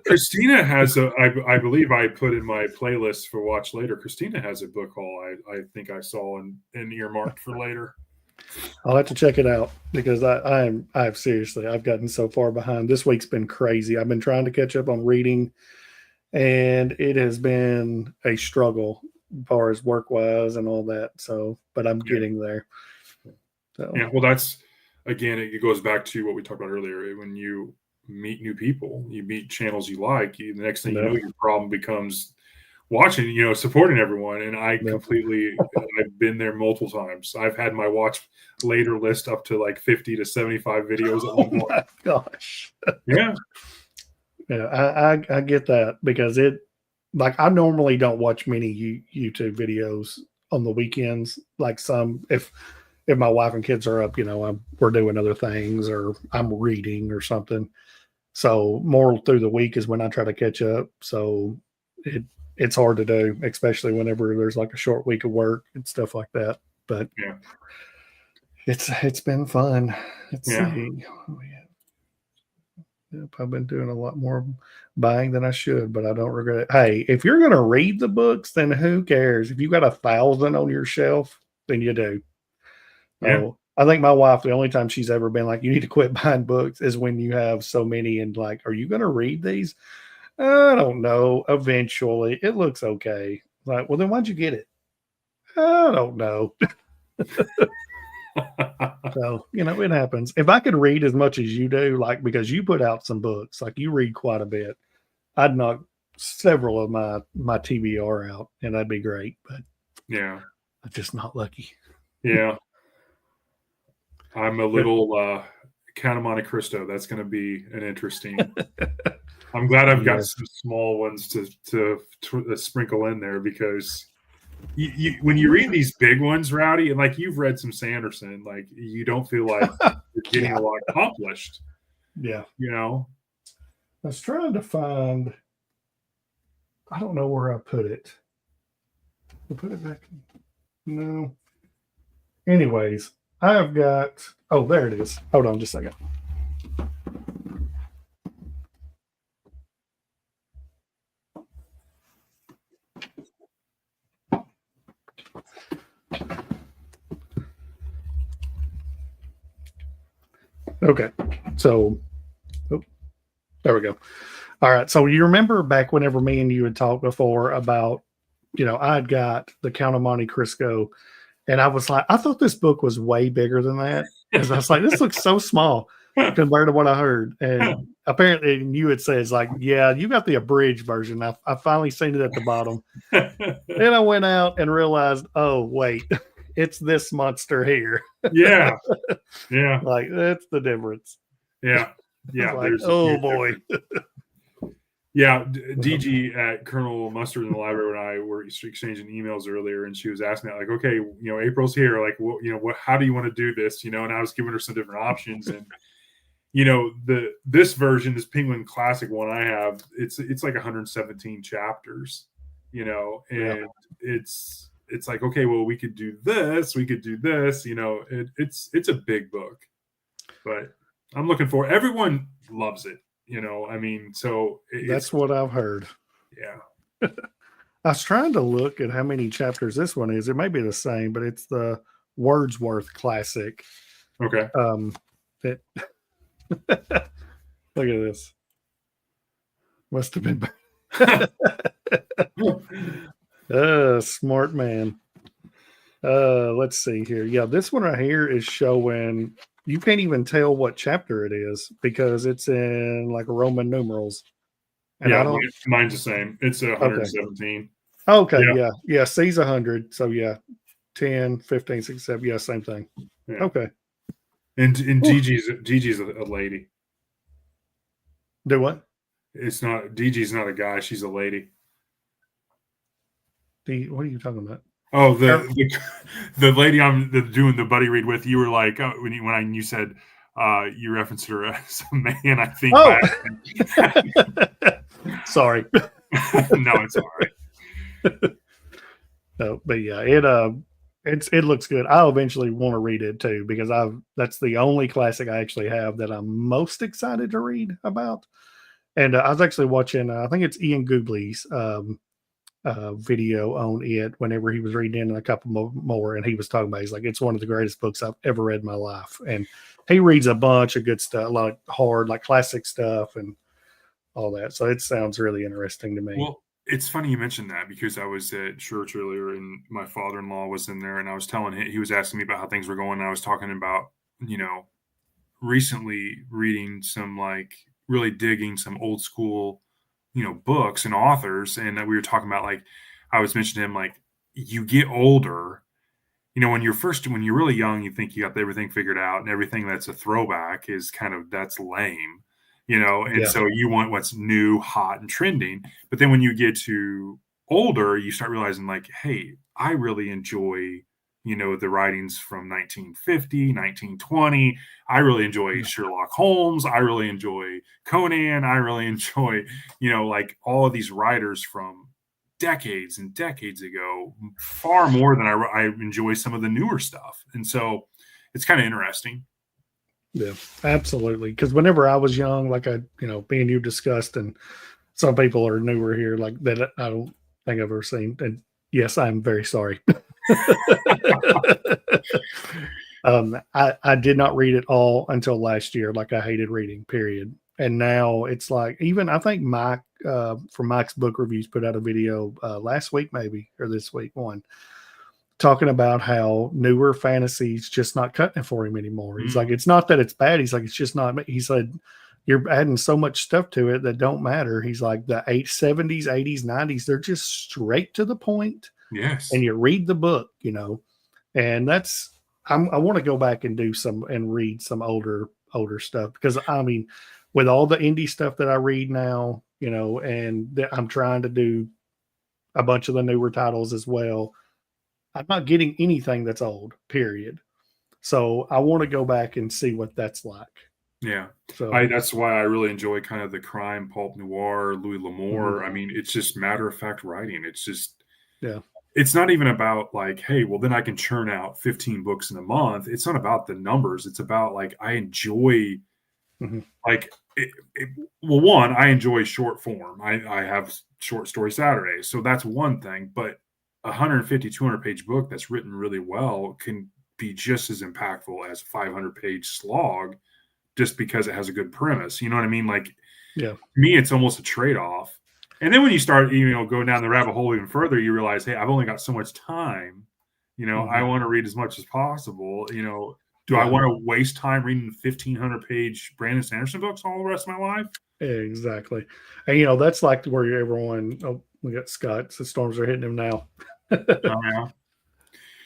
Christina has I believe I put in my playlist for watch later. Christina has a book haul I think I saw and earmarked for later. I'll have to check it out, because I've seriously, I've gotten so far behind. This week's been crazy. I've been trying to catch up on reading, and it has been a struggle as far as work wise and all that. So, but I'm getting there. So. Yeah. Well, that's, again, it goes back to what we talked about earlier. When you meet new people, you meet channels you like, the next thing you know, your problem becomes watching, supporting everyone. And I completely, I've been there multiple times. I've had my watch later list up to like 50 to 75 videos at one point. Oh my gosh. Yeah. Yeah, I get that, because like, I normally don't watch many YouTube videos on the weekends. Like, some, if my wife and kids are up, we're doing other things, or I'm reading or something. So more through the week is when I try to catch up. So it's hard to do, especially whenever there's like a short week of work and stuff like that. But it's been fun. Let's see. Yep, I've been doing a lot more buying than I should, but I don't regret it. Hey, if you're going to read the books, then who cares? If you got 1,000 on your shelf, then you do. Yeah. I think my wife, the only time she's ever been like, you need to quit buying books, is when you have so many, and like, are you going to read these? I don't know. Eventually, it looks okay. Like, well, then why'd you get it? I don't know. So, it happens. If I could read as much as you do, like, because you put out some books, like you read quite a bit, I'd knock several of my TBR out, and that'd be great. But yeah, I'm just not lucky. Yeah. I'm a little Count of Monte Cristo. That's going to be an interesting. I'm glad I've got some small ones to sprinkle in there, because when you read these big ones, Rowdy, and like you've read some Sanderson, like you don't feel like you're getting a lot accomplished. Yeah. was trying to find. I don't know where I put it. I put it back. No. Anyways, I've got. Oh, there it is. Hold on just a second. Okay. So, oh, there we go. All right. So you remember back whenever me and you had talked before about, I'd got the Count of Monte Cristo, and I was like, I thought this book was way bigger than that because I was like, this looks so small compared to what I heard. And apparently, you had said, it's like, yeah, you got the abridged version. I finally seen it at the bottom. Then I went out and realized, oh, wait, it's this monster here. Yeah. Yeah. Like, that's the difference. Yeah. Yeah. Like, oh, boy. Yeah, DG at Colonel Mustard in the library and I were exchanging emails earlier, and she was asking me like, "Okay, April's here. Like, how do you want to do this? And I was giving her some different options, and this version, this Penguin Classic one I have, it's like 117 chapters, and Yeah. it's like, okay, well, we could do this, it's a big book, but I'm looking for. Everyone loves it. So That's what I've heard. Yeah. I was trying to look at how many chapters this one is. It may be the same, but it's the Wordsworth Classic. Okay. Look at this. Must have been. Smart man. Let's see here. Yeah, this one right here is showing. You can't even tell what chapter it is because it's in like Roman numerals. And mine's the same. It's 117. Okay, yeah. C's 100. So yeah, 10, 15, 16, 7. Yeah, same thing. Yeah. Okay. And Gigi's a lady. Do what? It's not DG's not a guy. She's a lady. What are you talking about? Oh, the lady I'm doing the buddy read with. You were like when you said you referenced her as a man. I think. Oh. Sorry. No, it's all right. No, but yeah, it looks good. I'll eventually want to read it too because that's the only classic I actually have that I'm most excited to read about. And I was actually watching. I think it's Ian Goobley's video on it whenever he was reading it and a couple more, and he was talking about. He's like, it's one of the greatest books I've ever read in my life, and he reads a bunch of good stuff, like hard, like classic stuff, and all that. So it sounds really interesting to me. Well, it's funny you mentioned that because I was at church earlier and my father-in-law was in there and I was telling him, he was asking me about how things were going. And I was talking about, recently reading some like really digging some old school, books and authors. And we were talking about like, I was mentioning him, like you get older, when you're really young, you think you got everything figured out and everything that's a throwback is that's lame. So you want what's new, hot, and trending. But then when you get to older, you start realizing like, hey, I really enjoy, the writings from 1950, 1920. I really enjoy Sherlock Holmes. I really enjoy Conan. I really enjoy, like all of these writers from decades and decades ago, far more than I enjoy some of the newer stuff. And so it's kind of interesting. Yeah, absolutely. Because whenever I was young, like me and you discussed, and some people are newer here, like that I don't think I've ever seen. And yes, I'm very sorry. I did not read it all until last year. Like I hated reading, period. And now it's like, even I think Mike from Mike's Book Reviews put out a video last week, maybe, or this week, one talking about how newer fantasy's just not cutting it for him anymore. He's like, it's not that it's bad. He's like, it's just not. He said, you're adding so much stuff to it that don't matter. He's like, the 70s, 80s, 90s, they're just straight to the point. Yes. And you read the book, and that's, I want to go back and do some and read some older stuff because I mean, with all the indie stuff that I read now, and I'm trying to do a bunch of the newer titles as well. I'm not getting anything that's old, period. So I want to go back and see what that's like. Yeah. So, That's why I really enjoy kind of the crime pulp noir, Louis mhm, L'Amour. I mean, it's just matter of fact writing. It's just yeah. it's not even about like, hey, well, then I can churn out 15 books in a month. It's not about the numbers. It's about like I enjoy Mhm. like well, one, I enjoy short form. I have short story Saturdays, so that's one thing. But 150, 200 page book that's written really well can be just as impactful as a 500-page slog just because it has a good premise. You know what I mean? Like to Yeah. me, it's almost a trade off. And then when you start, going down the rabbit hole even further, you realize, hey, I've only got so much time. I Mhm. want to read as much as possible. Do I Yeah. want to waste time reading 1,500-page Brandon Sanderson books all the rest of my life? Exactly. And that's like where everyone. Oh, we got Scott. The storms are hitting him now. Oh yeah,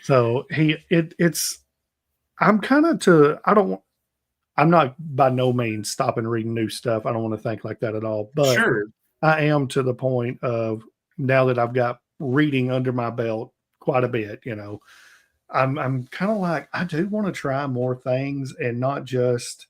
So it's. I'm kind of to. I don't. I'm not by no means stopping reading new stuff. I don't want to think like that at all. But sure. I am to the point of now that I've got reading under my belt quite a bit. I'm kind of like I do want to try more things and not just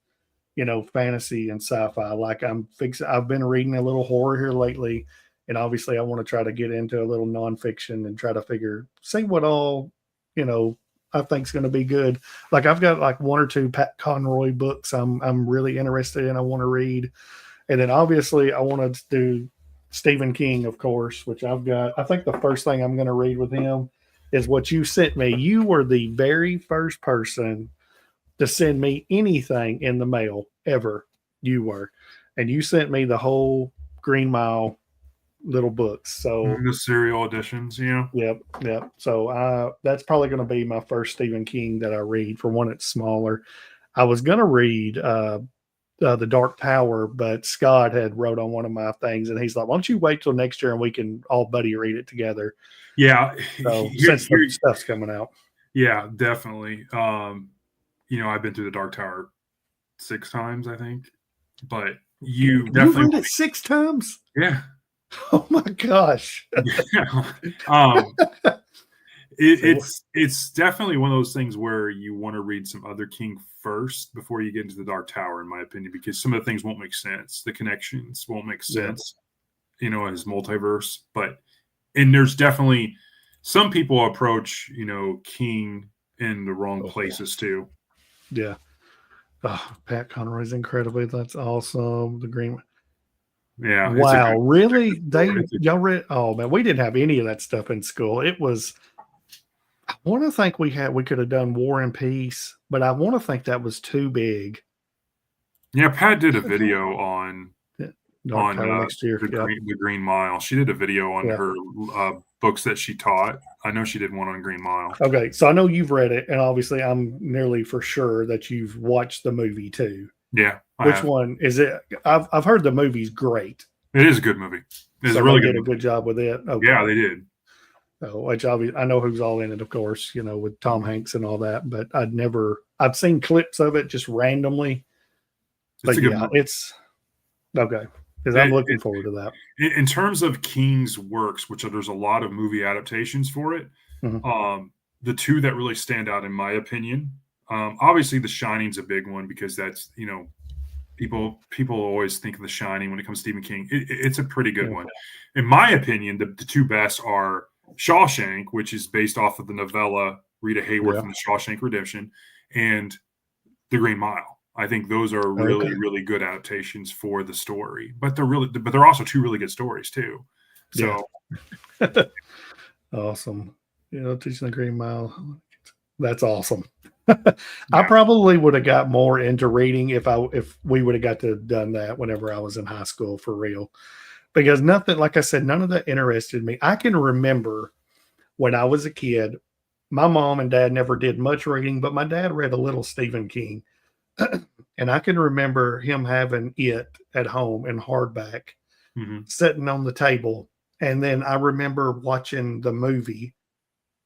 fantasy and sci-fi. Like I've been reading a little horror here lately, and obviously I want to try to get into a little nonfiction and try to see what all, you know, I think's going to be good. Like I've got like one or two Pat Conroy books I'm really interested in. I want to read, and then obviously I want to do Stephen King, of course, which I've got. I think the first thing I'm going to read with him is what you sent me. You were the very first person to send me anything in the mail ever. You were, and you sent me the whole Green Mile little books. So The serial editions, yep. So that's probably going to be my first Stephen King that I read. For one, it's smaller. I was going to read the Dark Tower, but Scott had wrote on one of my things, and he's like, "Why don't you wait till next year and we can all buddy read it together?" yeah. So Here, since the here, stuff's coming out, yeah, definitely. I've been through the Dark Tower 6 times, I think, but you you've definitely read want it 6 times. yeah. Oh my gosh! Yeah. Um, So it's definitely one of those things where you want to read some other King first before you get into the Dark Tower, in my opinion, because some of the things won't make sense. The connections won't make yeah, sense, as multiverse. And there's definitely some people approach, King in the wrong oh, places too. yeah. Oh, Pat Conroy's incredibly. That's awesome. The Green. Yeah, it's a Wow, good really? story. Y'all read? Oh man, we didn't have any of that stuff in school. It was. I want to think we could have done War and Peace, but I want to think that was too big. Yeah, Pat did a video on Yeah, Dark on Tower next year. Yep. the Green Mile. She did a video on Yeah. her books that she taught. I know she did one on Green Mile. Okay, so I know you've read it, and obviously I'm nearly for sure that you've watched the movie too. Yeah, I Which have. one is it? I've heard the movie's great, It is a good movie. It is a so they really good did a movie. good job with it. Yeah, Okay. they did. Which I know who's all in it, of course, with Tom Mhm. Hanks and all that, but I've seen clips of it just randomly. It's But a good yeah, movie. it's okay because I'm It, looking it, forward to that. in terms of King's works, which there's a lot of movie adaptations for it, Mhm. the two that really stand out, in my opinion, obviously The Shining's a big one because that's people always think of The Shining when it comes to Stephen King. It's a pretty good Yeah. one, in my opinion. The two best are Shawshank, which is based off of the novella Rita Hayworth Yeah. from The Shawshank Redemption, and The Green Mile. I think those are really, Okay. really good adaptations for the story, but they're also two really good stories too. Yeah. So Awesome. Teaching the Green Mile. That's awesome. I yeah, probably would have got more into reading if we would have got to done that whenever I was in high school for real. Because nothing, like I said, none of that interested me. I can remember when I was a kid, my mom and dad never did much reading, but my dad read a little Stephen King. And I can remember him having it at home in hardback, hmm sitting on the table. And then I remember watching the movie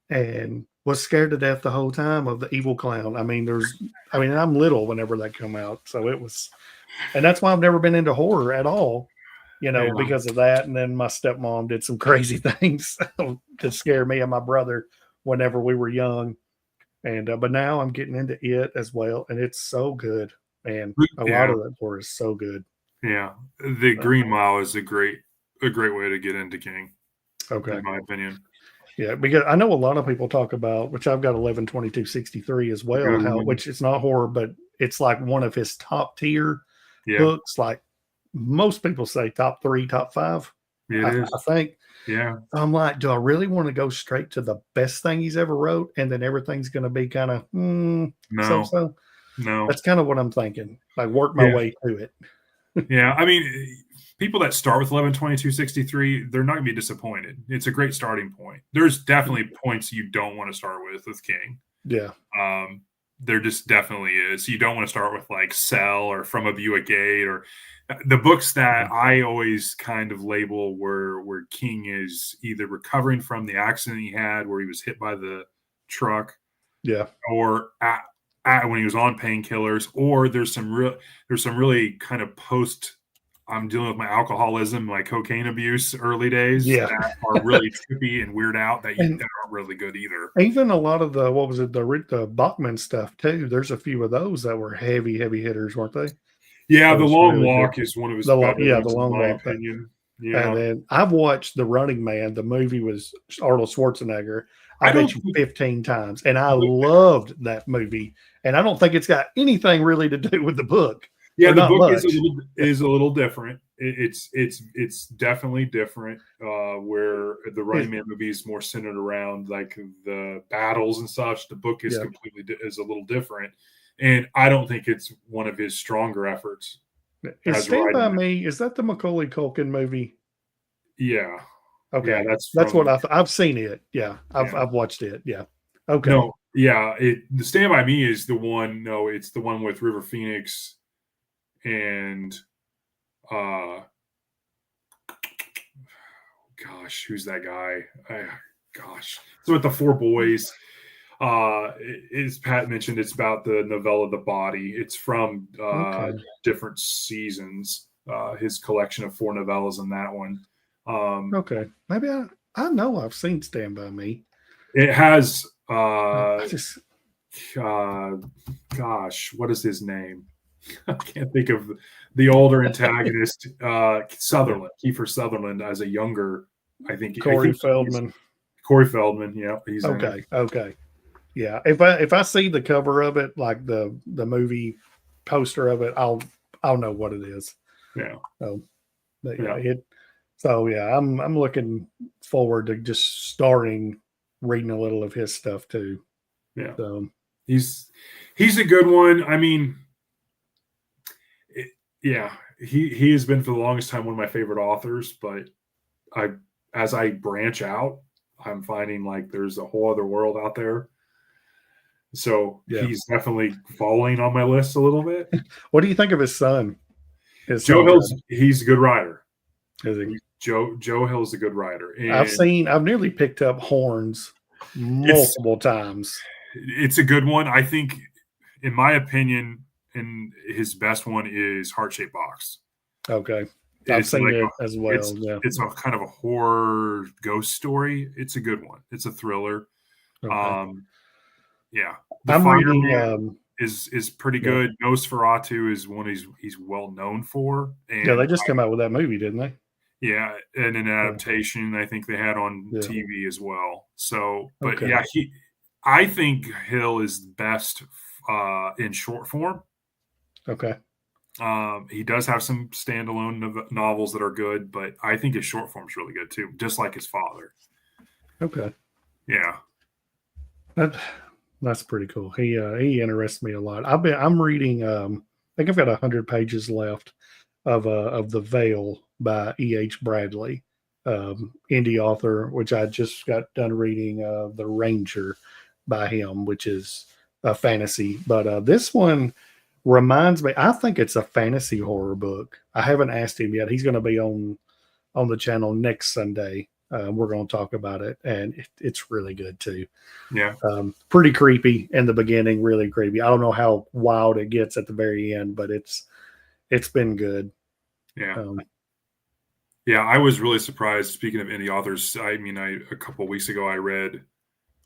and was scared to death the whole time of the evil clown. And I'm little whenever that come out. So and that's why I've never been into horror at all, yeah, because of that. And then my stepmom did some crazy things to scare me and my brother whenever we were young. But now I'm getting into it as well. And it's so good. and a lot Yeah, of that lore is so good. yeah. The Green Mile is a great way to get into King, Okay. in my opinion. Yeah, because I know a lot of people talk about, which I've got 11/22/63 as well, Good how one. which it's not horror, but it's like one of his top tier Yeah, books. Like most people say top three, top five. it I is. think Yeah. I'm like, do I really want to go straight to the best thing he's ever wrote, and then everything's going to be kind of so No, so? no. That's kind of what I'm thinking. Like work my Yeah. way to it. Yeah. I mean, people that start with 11/22/63, they're not going to be disappointed. It's a great starting point. There's definitely points you don't want to start with King. Yeah, Um, there just definitely is. You don't want to start with like Cell or From a View at Gate or the books that I always kind of label where King is either recovering from the accident he had where he was hit by the truck yeah, or at when he was on painkillers, or there's some really kind of post I'm dealing with my alcoholism, my cocaine abuse early days yeah. that are really trippy and weird out And that aren't really good either. even a lot of the what was it the Bachman stuff too. There's a few of those that were heavy hitters, weren't they? Yeah, That The was Long really good. Walk is one of his better The ones in long my walk. opinion. And Yeah. then I've watched The Running Man. The movie was Arnold Schwarzenegger. I I bet don't you think 15 times, and I the loved that movie. And I don't think it's got anything really to do with the book, yeah, or the not book much. is a little different. It's definitely different. Where the Running It, Man movie is more centered around like the battles and such. The book is yeah, completely is a little different, and I don't think it's one of his stronger efforts is as Stand by writing. Me? Is that the Macaulay Culkin movie? Yeah, yeah, Okay, that's that's what from I've seen it. Yeah, yeah. I've watched it. Yeah, okay, No, yeah. The Stand by Me is the one. No, it's the one with River Phoenix and uh gosh, who's that guy? Gosh, so with the four boys, as Pat mentioned, it's about the novella "The Body." It's from okay, different seasons. His collection of four novellas in that one. Um, okay. Maybe I know I've seen Stand by Me. it has I just uh, gosh, what is his name? I can't think of the older antagonist, Sutherland, Kiefer Sutherland, as a younger. I Corey think he's Feldman. Corey Feldman. Yeah, he's in it. Okay, okay. Yeah, if I see the cover of it, like the movie poster of it, I'll know what it is. Yeah, So, but yeah, yeah, it. So yeah, I'm looking forward to just starting reading a little of his stuff too. yeah. So He's he's a good one. I mean, it, yeah, he has been for the longest time one of my favorite authors. But I, as I branch out, I'm finding like there's a whole other world out there. So yeah, he's definitely falling on my list a little bit. what do you think of his son? His Joe son's Hill's he's a good writer. is he? Joe Hill's a good writer, and I've nearly picked up Horns it's multiple times. it's a good one. I think, in my opinion, and his best one is Heart Shaped Box. Okay, I've It's seen like it as well. Yeah. it's a kind of a horror ghost story. It's a good one. It's a thriller. Okay. Um, yeah, The I'm reading. Fireman is pretty Yeah. good. Nosferatu is one he's well known for, Yeah, they and just came out with that movie, didn't they? yeah, and an Yeah. adaptation I think they had on Yeah. TV as well. So, but Okay. yeah, I think Hill is best in short form. Okay. He does have some standalone novels that are good, but I think his short form's really good too, just like his father. Okay. Yeah, That that's pretty cool. He interests me a lot. I'm reading I think I've got 100 pages left of The Veil by E.H. Bradley, indie author, which I just got done reading The Ranger by him, which is a fantasy. But this one reminds me, I think it's a fantasy horror book. I haven't asked him yet. He's going to be on the channel next Sunday. We're going to talk about it, and it's really good too. yeah, Pretty creepy in the beginning, really creepy. I don't know how wild it gets at the very end, but it's been good. yeah, Um, yeah. I was really surprised. Speaking of indie authors, I mean, a couple of weeks ago I read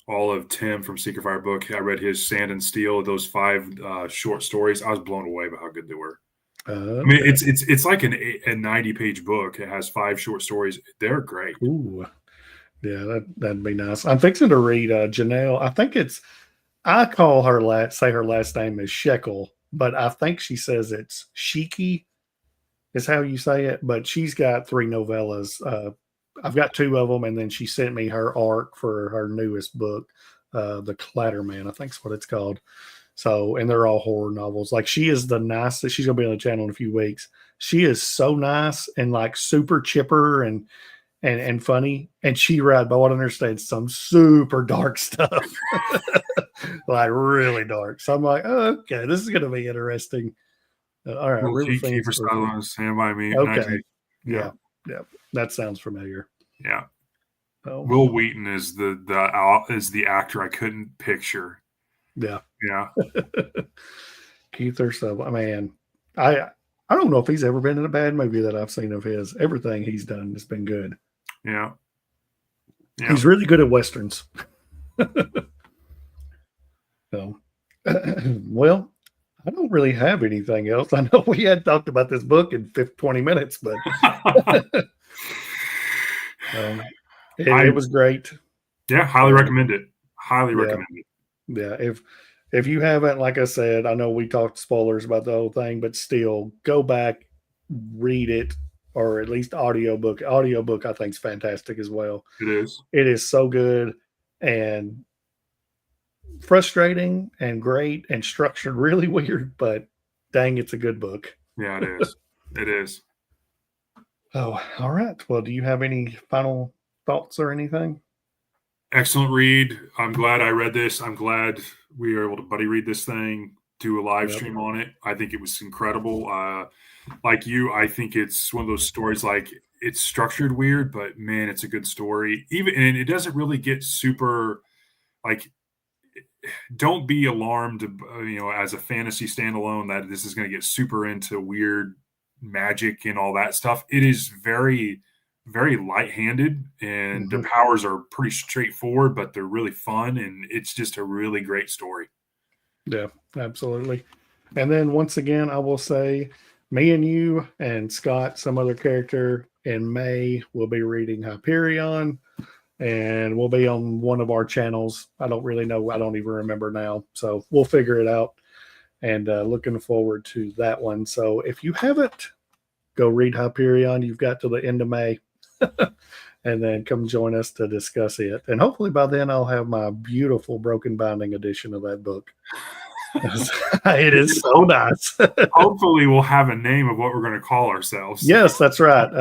all of Tim from Secret Fire book. I read his Sand and Steel, those 5 short stories. I was blown away by how good they were. I mean, Okay. it's like a 90-page book. It has 5 short stories. They're great. Ooh. Yeah, that'd be nice. I'm fixing to read Janelle. I think I call her say her last name is Shekel, but I think she says it's Shiki is how you say it. But she's got 3 novellas. I've got 2 of them, and then she sent me her arc for her newest book, The Clatterman, I think is what it's called. So, and they're all horror novels. Like, she is the nicest. She's gonna be on the channel in a few weeks. She is so nice and like super chipper and funny. And she read, but what I understand, some super dark stuff, like really dark. So I'm like, oh, okay, this is gonna be interesting. All right, Well, River Kiefer Phoenix River. Sutherland, Stand by Me. Okay, Yeah, yeah, yeah, that sounds familiar. yeah. Oh, Will Wheaton is the actor I couldn't picture. yeah. Yeah, Keith or so. I mean, I don't know if he's ever been in a bad movie that I've seen of his. Everything he's done has been good. yeah, yeah. He's really good at westerns. So, well, I don't really have anything else. I know we had talked about this book in 20 minutes, but it was great. Yeah, highly recommend it. Highly recommend it. Yeah, if you haven't, like I said, I know we talked spoilers about the whole thing, but still go back, read it, or at least audiobook. Audiobook I think is fantastic as well. It is. It is so good and frustrating and great and structured really weird, but dang, it's a good book. Yeah, it is. It is. Oh, all right. Well, do you have any final thoughts or anything? Excellent read. I'm glad I read this. I'm glad we were able to buddy read this thing, do a live stream on it. I think it was incredible. Like you, I think it's one of those stories, like, it's structured weird, but man, it's a good story. Even, and it doesn't really get super, like, don't be alarmed, as a fantasy standalone that this is going to get super into weird magic and all that stuff. It is very, very light-handed, and their powers are pretty straightforward, but they're really fun, and it's just a really great story. Yeah, absolutely. And then once again, I will say, me and you and Scott, some other character in May, will be reading Hyperion, and we'll be on one of our channels. I don't really know. I don't even remember now. So we'll figure it out, and looking forward to that one. So if you haven't, go read Hyperion. You've got till the end of May. And then come join us to discuss it. And hopefully by then I'll have my beautiful broken binding edition of that book. It is so nice. Hopefully we'll have a name of what we're going to call ourselves. Yes, that's right.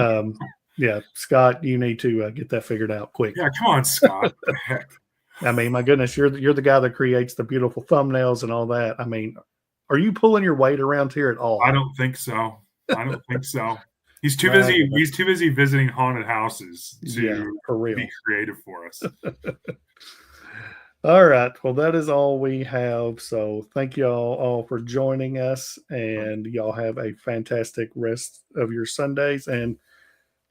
Yeah, Scott, you need to get that figured out quick. Yeah, come on, Scott. What the heck? I mean, my goodness, you're the guy that creates the beautiful thumbnails and all that. I mean, are you pulling your weight around here at all? I don't think so. He's too busy. He's too busy visiting haunted houses to be creative for us. All right. Well, that is all we have. So thank you all for joining us, and y'all have a fantastic rest of your Sundays, and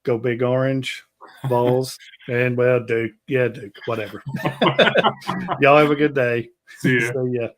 go Big Orange, Balls, and well, Duke. Yeah, Duke, whatever. Y'all have a good day. See ya. See ya.